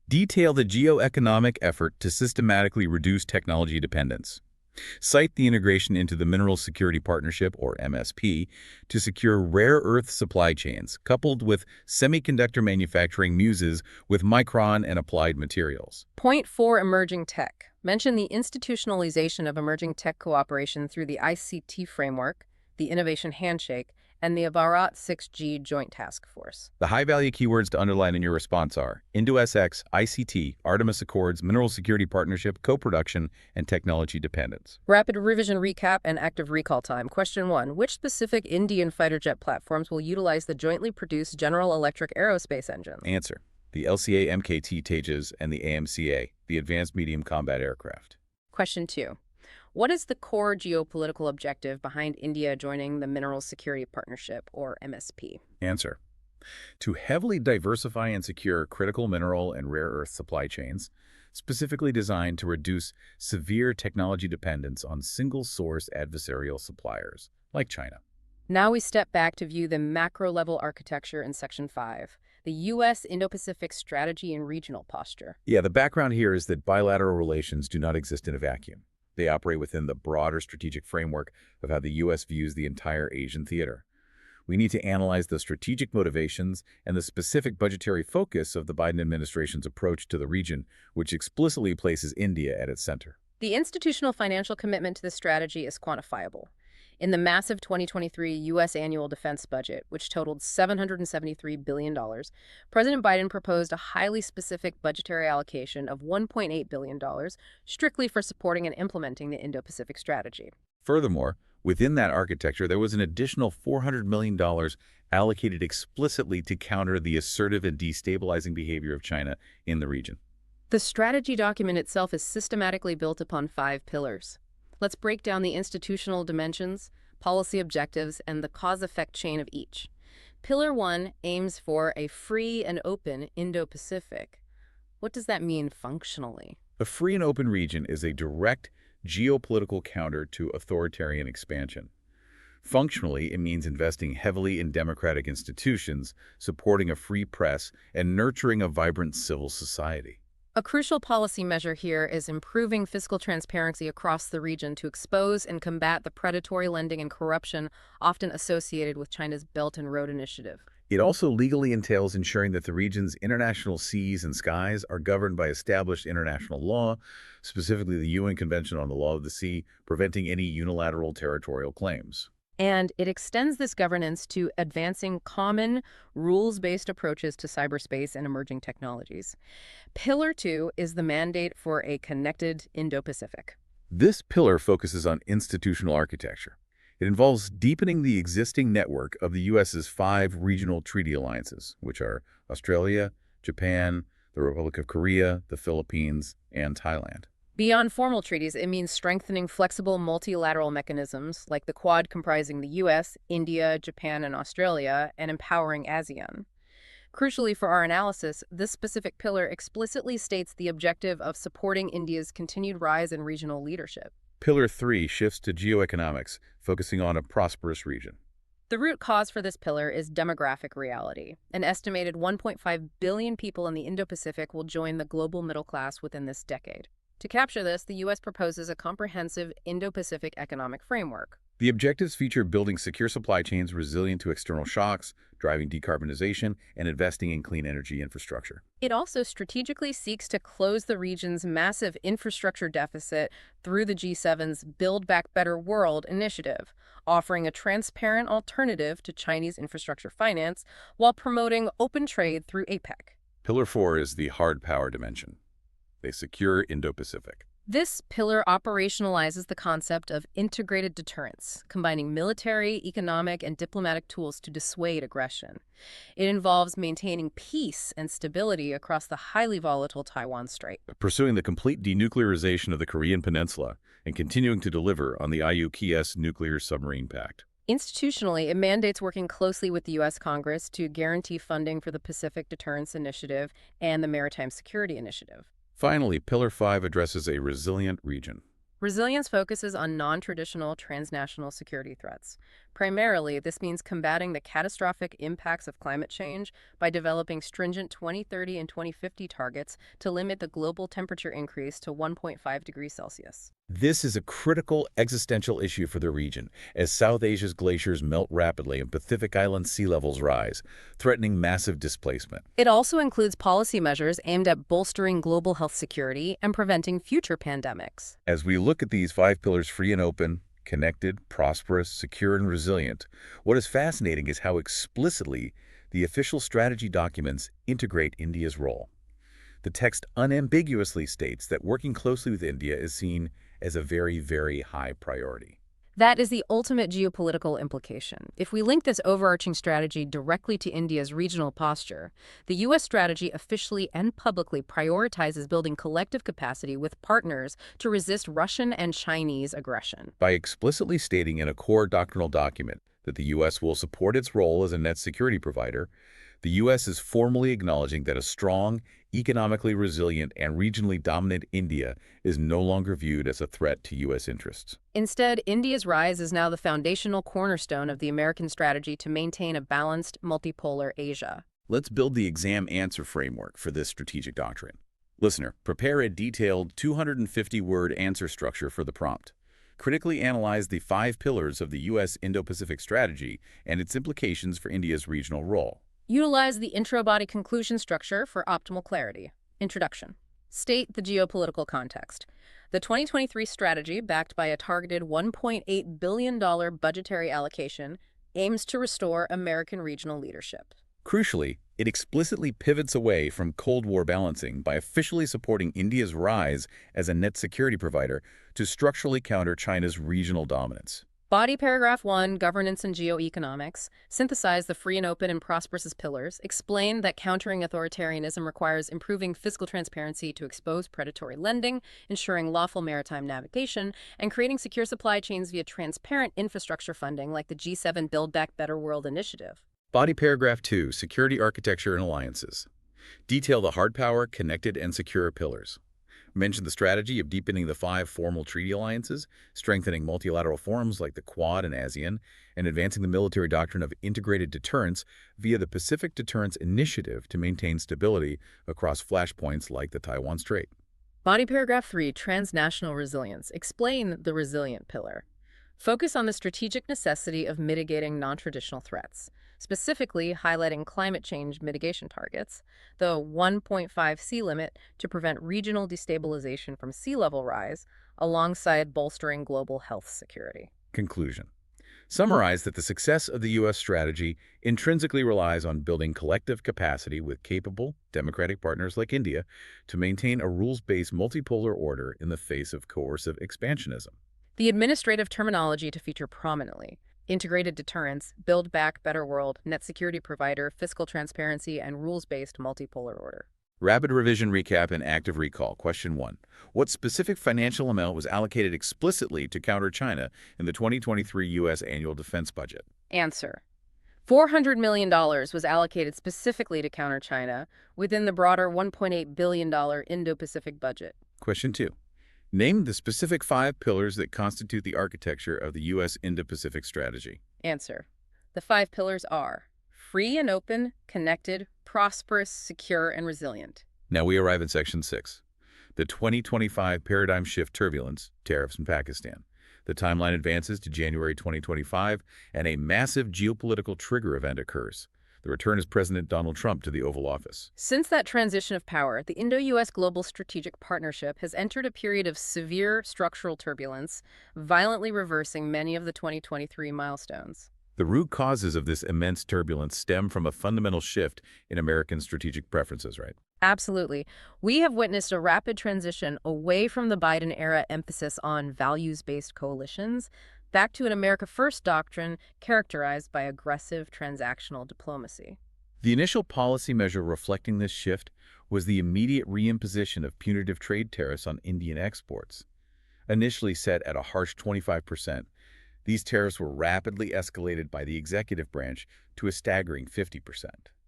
Detail the geoeconomic effort to systematically reduce technology dependence. Cite the integration into the Mineral Security Partnership, or MSP, to secure rare earth supply chains, coupled with semiconductor manufacturing muses with Micron and Applied Materials. Point 4, emerging tech. Mention the institutionalization of emerging tech cooperation through the iCET framework, the Innovation Handshake, and the Bharat 6G Joint Task Force. The high-value keywords to underline in your response are Indo-SX, ICT, Artemis Accords, Mineral Security Partnership, co-production, and technology dependence. Rapid revision recap and active recall time. Question 1. Which specific Indian fighter jet platforms will utilize the jointly produced General Electric aerospace engines? Answer: the LCA MKT Tejas and the AMCA, the Advanced Medium Combat Aircraft. Question 2. What is the core geopolitical objective behind India joining the Mineral Security Partnership, or MSP? Answer: to heavily diversify and secure critical mineral and rare earth supply chains, specifically designed to reduce severe technology dependence on single-source adversarial suppliers, like China. Now we step back to view the macro-level architecture in Section 5, the U.S. Indo-Pacific strategy and regional posture. Yeah, the background here is that bilateral relations do not exist in a vacuum. They operate within the broader strategic framework of how the U.S. views the entire Asian theater. We need to analyze the strategic motivations and the specific budgetary focus of the Biden administration's approach to the region, which explicitly places India at its center. The institutional financial commitment to this strategy is quantifiable. In the massive 2023 U.S. annual defense budget, which totaled $773 billion, President Biden proposed a highly specific budgetary allocation of $1.8 billion strictly for supporting and implementing the Indo-Pacific strategy. Furthermore, within that architecture, there was an additional $400 million allocated explicitly to counter the assertive and destabilizing behavior of China in the region. The strategy document itself is systematically built upon 5 pillars. Let's break down the institutional dimensions, policy objectives, and the cause-effect chain of each. Pillar 1 aims for a free and open Indo-Pacific. What does that mean functionally? A free and open region is a direct geopolitical counter to authoritarian expansion. Functionally, it means investing heavily in democratic institutions, supporting a free press, and nurturing a vibrant civil society. A crucial policy measure here is improving fiscal transparency across the region to expose and combat the predatory lending and corruption often associated with China's Belt and Road Initiative. It also legally entails ensuring that the region's international seas and skies are governed by established international law, specifically the UN Convention on the Law of the Sea, preventing any unilateral territorial claims. And it extends this governance to advancing common, rules-based approaches to cyberspace and emerging technologies. Pillar 2 is the mandate for a connected Indo-Pacific. This pillar focuses on institutional architecture. It involves deepening the existing network of the U.S.'s 5 regional treaty alliances, which are Australia, Japan, the Republic of Korea, the Philippines, and Thailand. Beyond formal treaties, it means strengthening flexible multilateral mechanisms like the Quad comprising the U.S., India, Japan, and Australia, and empowering ASEAN. Crucially for our analysis, this specific pillar explicitly states the objective of supporting India's continued rise in regional leadership. Pillar 3 shifts to geoeconomics, focusing on a prosperous region. The root cause for this pillar is demographic reality. An estimated 1.5 billion people in the Indo-Pacific will join the global middle class within this decade. To capture this, the U.S. proposes a comprehensive Indo-Pacific economic framework. The objectives feature building secure supply chains resilient to external shocks, driving decarbonization, and investing in clean energy infrastructure. It also strategically seeks to close the region's massive infrastructure deficit through the G7's Build Back Better World initiative, offering a transparent alternative to Chinese infrastructure finance while promoting open trade through APEC. Pillar 4 is the hard power dimension. They secure Indo-Pacific. This pillar operationalizes the concept of integrated deterrence, combining military, economic, and diplomatic tools to dissuade aggression. It involves maintaining peace and stability across the highly volatile Taiwan Strait. Pursuing the complete denuclearization of the Korean Peninsula and continuing to deliver on the IUKS Nuclear Submarine Pact. Institutionally, it mandates working closely with the U.S. Congress to guarantee funding for the Pacific Deterrence Initiative and the Maritime Security Initiative. Finally, Pillar 5 addresses a resilient region. Resilience focuses on non-traditional transnational security threats. Primarily, this means combating the catastrophic impacts of climate change by developing stringent 2030 and 2050 targets to limit the global temperature increase to 1.5 degrees Celsius. This is a critical existential issue for the region, as South Asia's glaciers melt rapidly and Pacific Island sea levels rise, threatening massive displacement. It also includes policy measures aimed at bolstering global health security and preventing future pandemics. As we look at these 5 pillars, free and open, connected, prosperous, secure, and resilient, what is fascinating is how explicitly the official strategy documents integrate India's role. The text unambiguously states that working closely with India is seen as a very, very high priority. That is the ultimate geopolitical implication. If we link this overarching strategy directly to India's regional posture, the U.S. strategy officially and publicly prioritizes building collective capacity with partners to resist Russian and Chinese aggression. By explicitly stating in a core doctrinal document that the U.S. will support its role as a net security provider, the U.S. is formally acknowledging that a strong, economically resilient, and regionally dominant India is no longer viewed as a threat to U.S. interests. Instead, India's rise is now the foundational cornerstone of the American strategy to maintain a balanced, multipolar Asia. Let's build the exam answer framework for this strategic doctrine. Listener, prepare a detailed 250-word answer structure for the prompt. Critically analyze the 5 pillars of the U.S. Indo-Pacific strategy and its implications for India's regional role. Utilize the intro-body conclusion structure for optimal clarity. Introduction. State the geopolitical context. The 2023 strategy, backed by a targeted $1.8 billion budgetary allocation, aims to restore American regional leadership. Crucially, it explicitly pivots away from Cold War balancing by officially supporting India's rise as a net security provider to structurally counter China's regional dominance. Body paragraph 1, Governance and Geoeconomics, synthesize the free and open and prosperous pillars, explain that countering authoritarianism requires improving fiscal transparency to expose predatory lending, ensuring lawful maritime navigation, and creating secure supply chains via transparent infrastructure funding like the G7 Build Back Better World initiative. Body paragraph 2, Security Architecture and Alliances. Detail the hard power, connected, and secure pillars. Mention the strategy of deepening the 5 formal treaty alliances, strengthening multilateral forums like the Quad and ASEAN, and advancing the military doctrine of integrated deterrence via the Pacific Deterrence Initiative to maintain stability across flashpoints like the Taiwan Strait. Body paragraph 3, Transnational Resilience. Explain the resilient pillar. Focus on the strategic necessity of mitigating non-traditional threats, specifically highlighting climate change mitigation targets, the 1.5 sea limit to prevent regional destabilization from sea level rise, alongside bolstering global health security. Conclusion. Summarize that the success of the U.S. strategy intrinsically relies on building collective capacity with capable, democratic partners like India to maintain a rules-based multipolar order in the face of coercive expansionism. The administrative terminology to feature prominently: integrated deterrence, build back better world, net security provider, fiscal transparency, and rules-based multipolar order. Rapid revision recap and active recall. Question 1. What specific financial amount was allocated explicitly to counter China in the 2023 U.S. annual defense budget? Answer. $400 million was allocated specifically to counter China within the broader $1.8 billion Indo-Pacific budget. Question 2. Name the specific 5 pillars that constitute the architecture of the U.S. Indo-Pacific strategy. Answer. The 5 pillars are free and open, connected, prosperous, secure, and resilient. Now we arrive in Section 6. The 2025 paradigm shift turbulence, tariffs in Pakistan. The timeline advances to January 2025, and a massive geopolitical trigger event occurs. The return of President Donald Trump to the Oval Office. Since that transition of power, the Indo-US Global Strategic Partnership has entered a period of severe structural turbulence, violently reversing many of the 2023 milestones. The root causes of this immense turbulence stem from a fundamental shift in American strategic preferences, right? Absolutely. We have witnessed a rapid transition away from the Biden-era emphasis on values-based coalitions back to an America First doctrine characterized by aggressive transactional diplomacy. The initial policy measure reflecting this shift was the immediate reimposition of punitive trade tariffs on Indian exports. Initially set at a harsh 25%, these tariffs were rapidly escalated by the executive branch to a staggering 50%.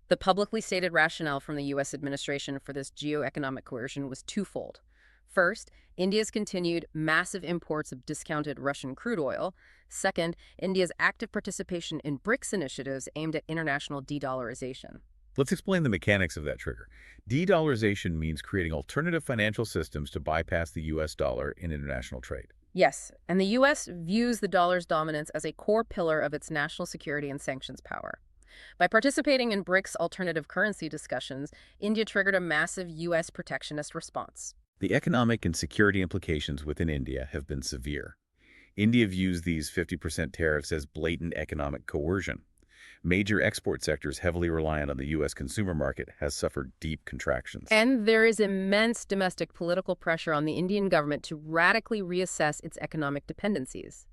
The publicly stated rationale from the U.S. administration for this geoeconomic coercion was twofold. First, India's continued massive imports of discounted Russian crude oil. Second, India's active participation in BRICS initiatives aimed at international de-dollarization. Let's explain the mechanics of that trigger. De-dollarization means creating alternative financial systems to bypass the U.S. dollar in international trade. Yes, and the U.S. views the dollar's dominance as a core pillar of its national security and sanctions power. By participating in BRICS alternative currency discussions, India triggered a massive U.S. protectionist response. The economic and security implications within India have been severe. India views these 50% tariffs as blatant economic coercion. Major export sectors heavily reliant on the U.S. consumer market has suffered deep contractions. And there is immense domestic political pressure on the Indian government to radically reassess its economic dependencies.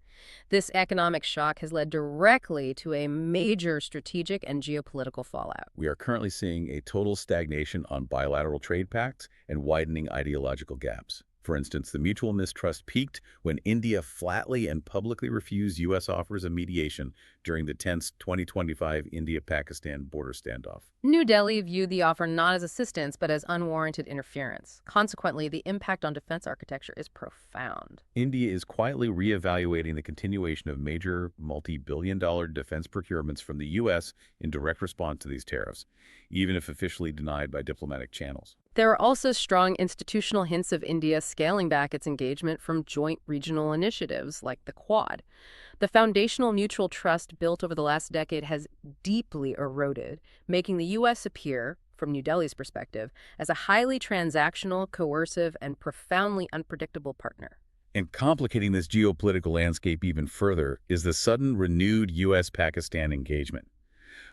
This economic shock has led directly to a major strategic and geopolitical fallout. We are currently seeing a total stagnation on bilateral trade pacts and widening ideological gaps. For instance, the mutual mistrust peaked when India flatly and publicly refused U.S. offers of mediation during the tense 2025 India-Pakistan border standoff. New Delhi viewed the offer not as assistance, but as unwarranted interference. Consequently, the impact on defense architecture is profound. India is quietly reevaluating the continuation of major multi-billion-dollar defense procurements from the U.S. in direct response to these tariffs, even if officially denied by diplomatic channels. There are also strong institutional hints of India scaling back its engagement from joint regional initiatives like the Quad. The foundational mutual trust built over the last decade has deeply eroded, making the U.S. appear, from New Delhi's perspective, as a highly transactional, coercive, and profoundly unpredictable partner. And complicating this geopolitical landscape even further is the sudden renewed U.S.-Pakistan engagement.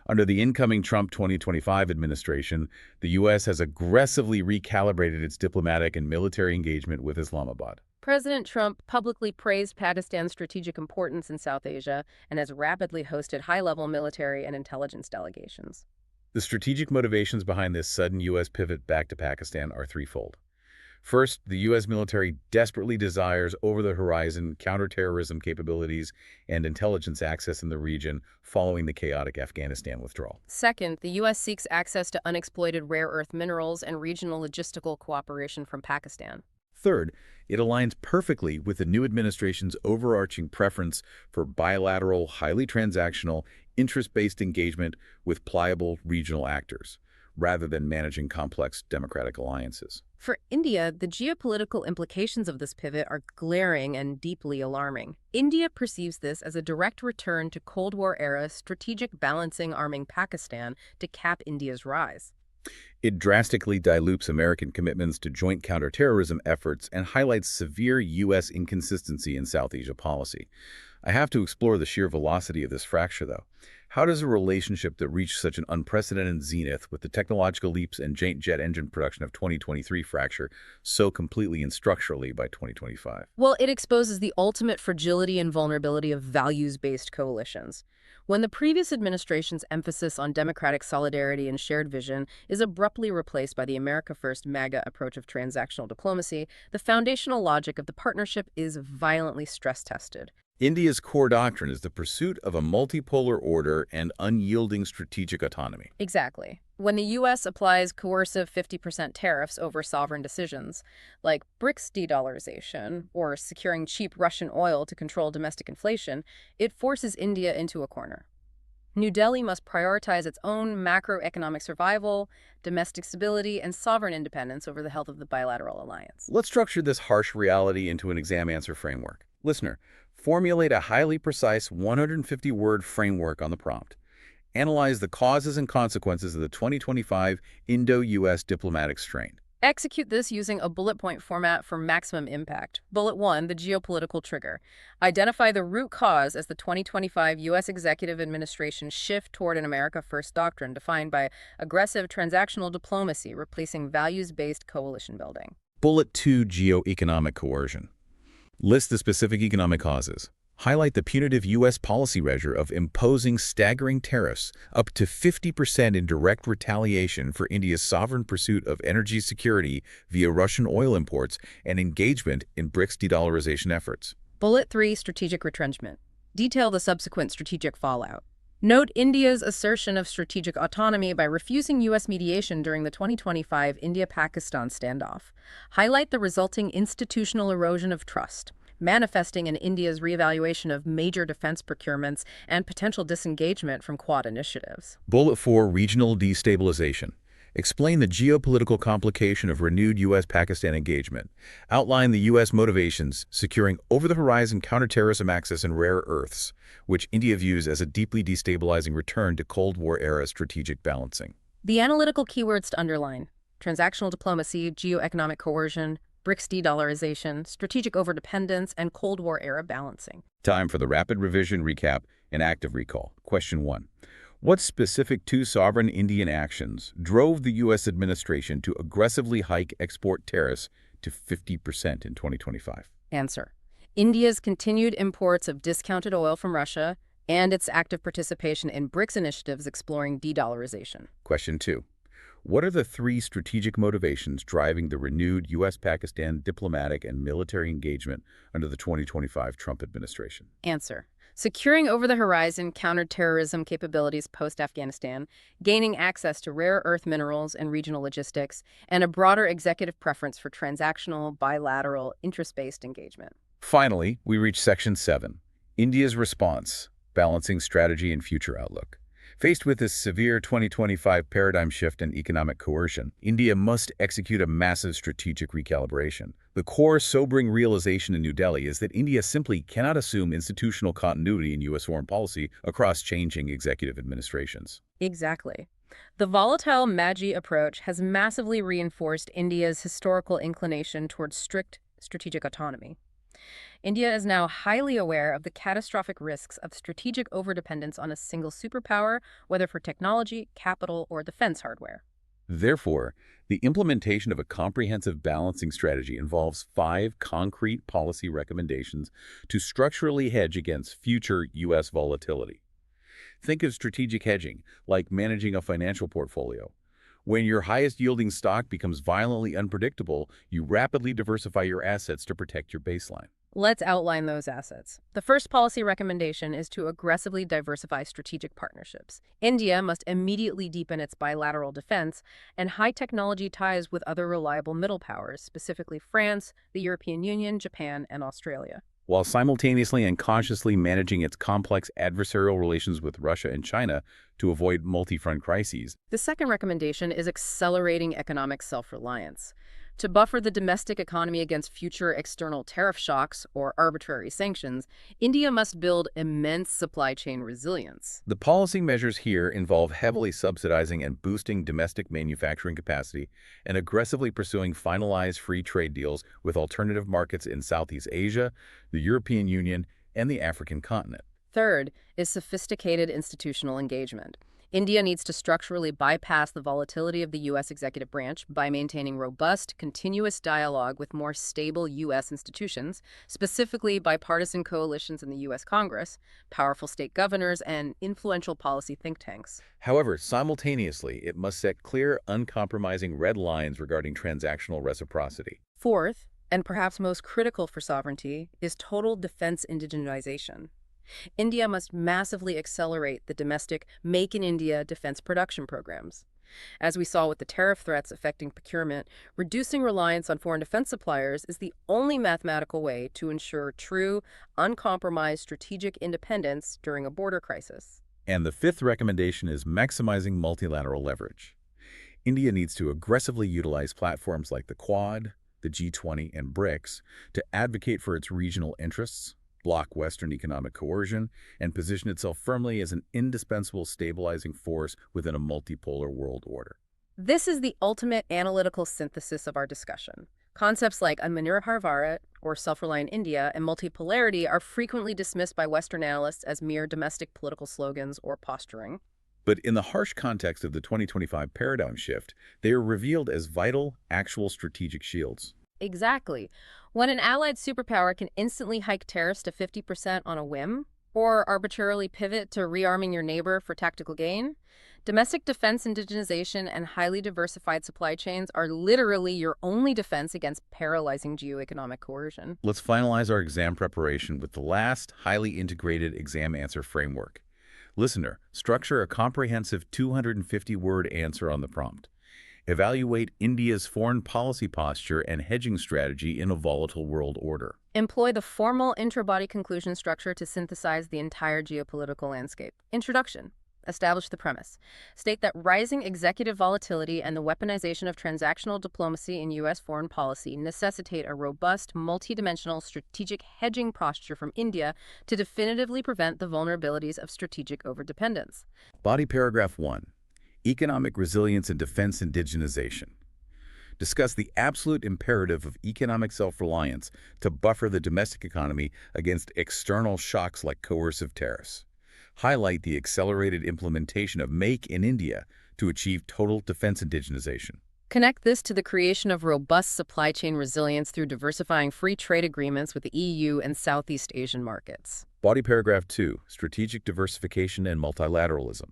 Under the incoming Trump 2025 administration, the U.S. has aggressively recalibrated its diplomatic and military engagement with Islamabad. President Trump publicly praised Pakistan's strategic importance in South Asia and has rapidly hosted high-level military and intelligence delegations. The strategic motivations behind this sudden U.S. pivot back to Pakistan are threefold. First, the U.S. military desperately desires over-the-horizon counterterrorism capabilities and intelligence access in the region following the chaotic Afghanistan withdrawal. Second, the U.S. seeks access to unexploited rare earth minerals and regional logistical cooperation from Pakistan. Third, it aligns perfectly with the new administration's overarching preference for bilateral, highly transactional, interest-based engagement with pliable regional actors, rather than managing complex democratic alliances. For India, the geopolitical implications of this pivot are glaring and deeply alarming. India perceives this as a direct return to Cold War-era strategic balancing arming Pakistan to cap India's rise. It drastically dilutes American commitments to joint counterterrorism efforts and highlights severe U.S. inconsistency in South Asia policy. I have to explore the sheer velocity of this fracture, though. How does a relationship that reached such an unprecedented zenith with the technological leaps and joint jet engine production of 2023 fracture so completely and structurally by 2025? Well, it exposes the ultimate fragility and vulnerability of values-based coalitions. When the previous administration's emphasis on democratic solidarity and shared vision is abruptly replaced by the America First MAGA approach of transactional diplomacy, the foundational logic of the partnership is violently stress-tested. India's core doctrine is the pursuit of a multipolar order and unyielding strategic autonomy. Exactly. When the U.S. applies coercive 50% tariffs over sovereign decisions, like BRICS de-dollarization or securing cheap Russian oil to control domestic inflation, it forces India into a corner. New Delhi must prioritize its own macroeconomic survival, domestic stability, and sovereign independence over the health of the bilateral alliance. Let's structure this harsh reality into an exam answer framework. Listener, formulate a highly precise 150-word framework on the prompt. Analyze the causes and consequences of the 2025 Indo-U.S. diplomatic strain. Execute this using a bullet point format for maximum impact. Bullet 1, the geopolitical trigger. Identify the root cause as the 2025 U.S. executive administration shift toward an America First doctrine defined by aggressive transactional diplomacy replacing values-based coalition building. Bullet 2, geoeconomic coercion. List the specific economic causes. Highlight the punitive U.S. policy measure of imposing staggering tariffs up to 50% in direct retaliation for India's sovereign pursuit of energy security via Russian oil imports and engagement in BRICS de-dollarization efforts. Bullet 3, strategic retrenchment. Detail the subsequent strategic fallout. Note India's assertion of strategic autonomy by refusing U.S. mediation during the 2025 India-Pakistan standoff. Highlight the resulting institutional erosion of trust, manifesting in India's reevaluation of major defense procurements and potential disengagement from Quad initiatives. Bullet 4, regional destabilization. Explain the geopolitical complication of renewed U.S.-Pakistan engagement. Outline the U.S. motivations securing over-the-horizon counterterrorism access and rare earths, which India views as a deeply destabilizing return to Cold War-era strategic balancing. The analytical keywords to underline: transactional diplomacy, geoeconomic coercion, BRICS de-dollarization, strategic overdependence, and Cold War-era balancing. Time for the rapid revision, recap, and active recall. Question 1. What specific two sovereign Indian actions drove the U.S. administration to aggressively hike export tariffs to 50% in 2025? Answer: India's continued imports of discounted oil from Russia and its active participation in BRICS initiatives exploring de-dollarization. Question 2. What are the three strategic motivations driving the renewed U.S.-Pakistan diplomatic and military engagement under the 2025 Trump administration? Answer: securing over-the-horizon counterterrorism capabilities post-Afghanistan, gaining access to rare earth minerals and regional logistics, and a broader executive preference for transactional, bilateral, interest-based engagement. Finally, we reach Section 7, India's response, balancing strategy and future outlook. Faced with this severe 2025 paradigm shift in economic coercion, India must execute a massive strategic recalibration. The core sobering realization in New Delhi is that India simply cannot assume institutional continuity in U.S. foreign policy across changing executive administrations. Exactly. The volatile MAGI approach has massively reinforced India's historical inclination towards strict strategic autonomy. India is now highly aware of the catastrophic risks of strategic overdependence on a single superpower, whether for technology, capital, or defense hardware. Therefore, the implementation of a comprehensive balancing strategy involves 5 concrete policy recommendations to structurally hedge against future U.S. volatility. Think of strategic hedging, like managing a financial portfolio. When your highest-yielding stock becomes violently unpredictable, you rapidly diversify your assets to protect your baseline. Let's outline those assets. The first policy recommendation is to aggressively diversify strategic partnerships. India must immediately deepen its bilateral defense and high-technology ties with other reliable middle powers, specifically France, the European Union, Japan, and Australia, while simultaneously and consciously managing its complex adversarial relations with Russia and China to avoid multi-front crises. The second recommendation is accelerating economic self-reliance. To buffer the domestic economy against future external tariff shocks or arbitrary sanctions, India must build immense supply chain resilience. The policy measures here involve heavily subsidizing and boosting domestic manufacturing capacity and aggressively pursuing finalized free trade deals with alternative markets in Southeast Asia, the European Union, and the African continent. Third is sophisticated institutional engagement. India needs to structurally bypass the volatility of the U.S. executive branch by maintaining robust, continuous dialogue with more stable U.S. institutions, specifically bipartisan coalitions in the U.S. Congress, powerful state governors, and influential policy think tanks. However, simultaneously, it must set clear, uncompromising red lines regarding transactional reciprocity. Fourth, and perhaps most critical for sovereignty, is total defense indigenization. India must massively accelerate the domestic Make in India defense production programs. As we saw with the tariff threats affecting procurement, reducing reliance on foreign defense suppliers is the only mathematical way to ensure true, uncompromised strategic independence during a border crisis. And the fifth recommendation is maximizing multilateral leverage. India needs to aggressively utilize platforms like the Quad, the G20, and BRICS to advocate for its regional interests, block Western economic coercion, and position itself firmly as an indispensable stabilizing force within a multipolar world order. This is the ultimate analytical synthesis of our discussion. Concepts like Atmanirbhar Bharat, or self-reliant India, and multipolarity are frequently dismissed by Western analysts as mere domestic political slogans or posturing. But in the harsh context of the 2025 paradigm shift, they are revealed as vital, actual strategic shields. Exactly. When an allied superpower can instantly hike tariffs to 50% on a whim, or arbitrarily pivot to rearming your neighbor for tactical gain, domestic defense indigenization and highly diversified supply chains are literally your only defense against paralyzing geoeconomic coercion. Let's finalize our exam preparation with the last highly integrated exam answer framework. Listener, structure a comprehensive 250-word answer on the prompt. Evaluate India's foreign policy posture and hedging strategy in a volatile world order. Employ the formal intra-body conclusion structure to synthesize the entire geopolitical landscape. Introduction. Establish the premise. State that rising executive volatility and the weaponization of transactional diplomacy in U.S. foreign policy necessitate a robust, multidimensional strategic hedging posture from India to definitively prevent the vulnerabilities of strategic overdependence. Body paragraph 1. Economic resilience and defense indigenization. Discuss the absolute imperative of economic self-reliance to buffer the domestic economy against external shocks like coercive tariffs. Highlight the accelerated implementation of Make in India to achieve total defense indigenization. Connect this to the creation of robust supply chain resilience through diversifying free trade agreements with the EU and Southeast Asian markets. Body paragraph 2. Strategic diversification and multilateralism.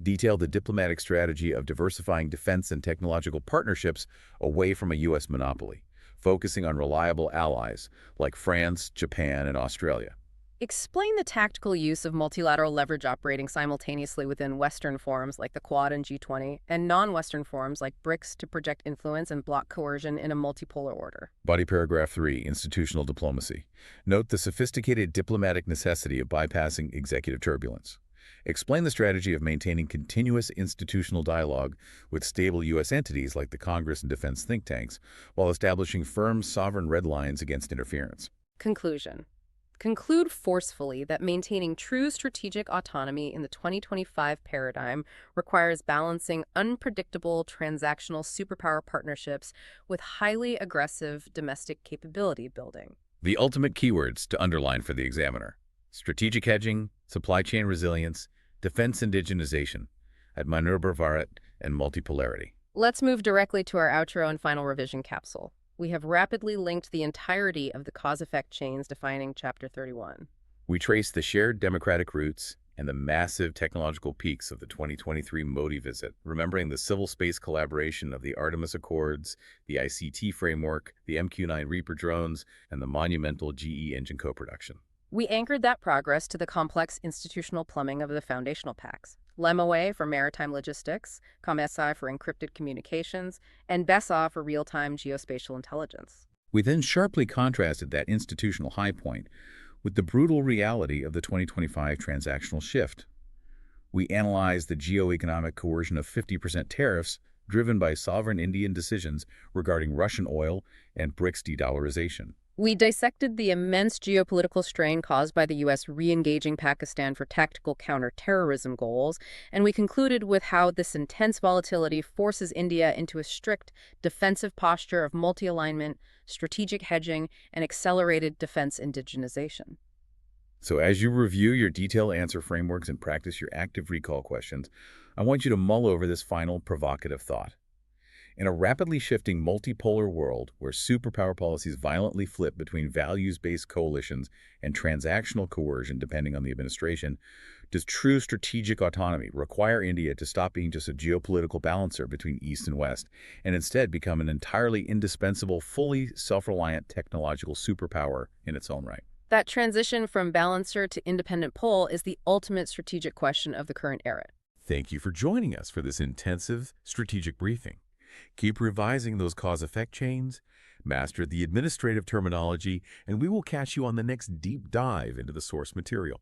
Detail the diplomatic strategy of diversifying defense and technological partnerships away from a U.S. monopoly, focusing on reliable allies like France, Japan, and Australia. Explain the tactical use of multilateral leverage operating simultaneously within Western forums like the Quad and G20 and non-Western forums like BRICS to project influence and block coercion in a multipolar order. Body paragraph 3. Institutional diplomacy. Note the sophisticated diplomatic necessity of bypassing executive turbulence. Explain the strategy of maintaining continuous institutional dialogue with stable U.S. entities like the Congress and defense think tanks while establishing firm sovereign red lines against interference. Conclusion. Conclude forcefully that maintaining true strategic autonomy in the 2025 paradigm requires balancing unpredictable transactional superpower partnerships with highly aggressive domestic capability building. The ultimate keywords to underline for the examiner: strategic hedging, supply chain resilience, defense indigenization, Atmanirbhar Bharat, and multipolarity. Let's move directly to our outro and final revision capsule. We have rapidly linked the entirety of the cause-effect chains defining Chapter 31. We trace the shared democratic roots and the massive technological peaks of the 2023 Modi visit, remembering the civil space collaboration of the Artemis Accords, the iCET framework, the MQ-9 Reaper drones, and the monumental GE engine co-production. We anchored that progress to the complex institutional plumbing of the foundational pacts. LEMOA for maritime logistics, COMSI for encrypted communications, and BECA for real-time geospatial intelligence. We then sharply contrasted that institutional high point with the brutal reality of the 2025 transactional shift. We analyzed the geoeconomic coercion of 50% tariffs driven by sovereign Indian decisions regarding Russian oil and BRICS de-dollarization. We dissected the immense geopolitical strain caused by the U.S. re-engaging Pakistan for tactical counter-terrorism goals, and we concluded with how this intense volatility forces India into a strict defensive posture of multi-alignment, strategic hedging, and accelerated defense indigenization. So as you review your detailed answer frameworks and practice your active recall questions, I want you to mull over this final provocative thought. In a rapidly shifting multipolar world where superpower policies violently flip between values-based coalitions and transactional coercion depending on the administration, does true strategic autonomy require India to stop being just a geopolitical balancer between East and West and instead become an entirely indispensable, fully self-reliant technological superpower in its own right? That transition from balancer to independent pole is the ultimate strategic question of the current era. Thank you for joining us for this intensive strategic briefing. Keep revising those cause-effect chains, master the administrative terminology, and we will catch you on the next deep dive into the source material.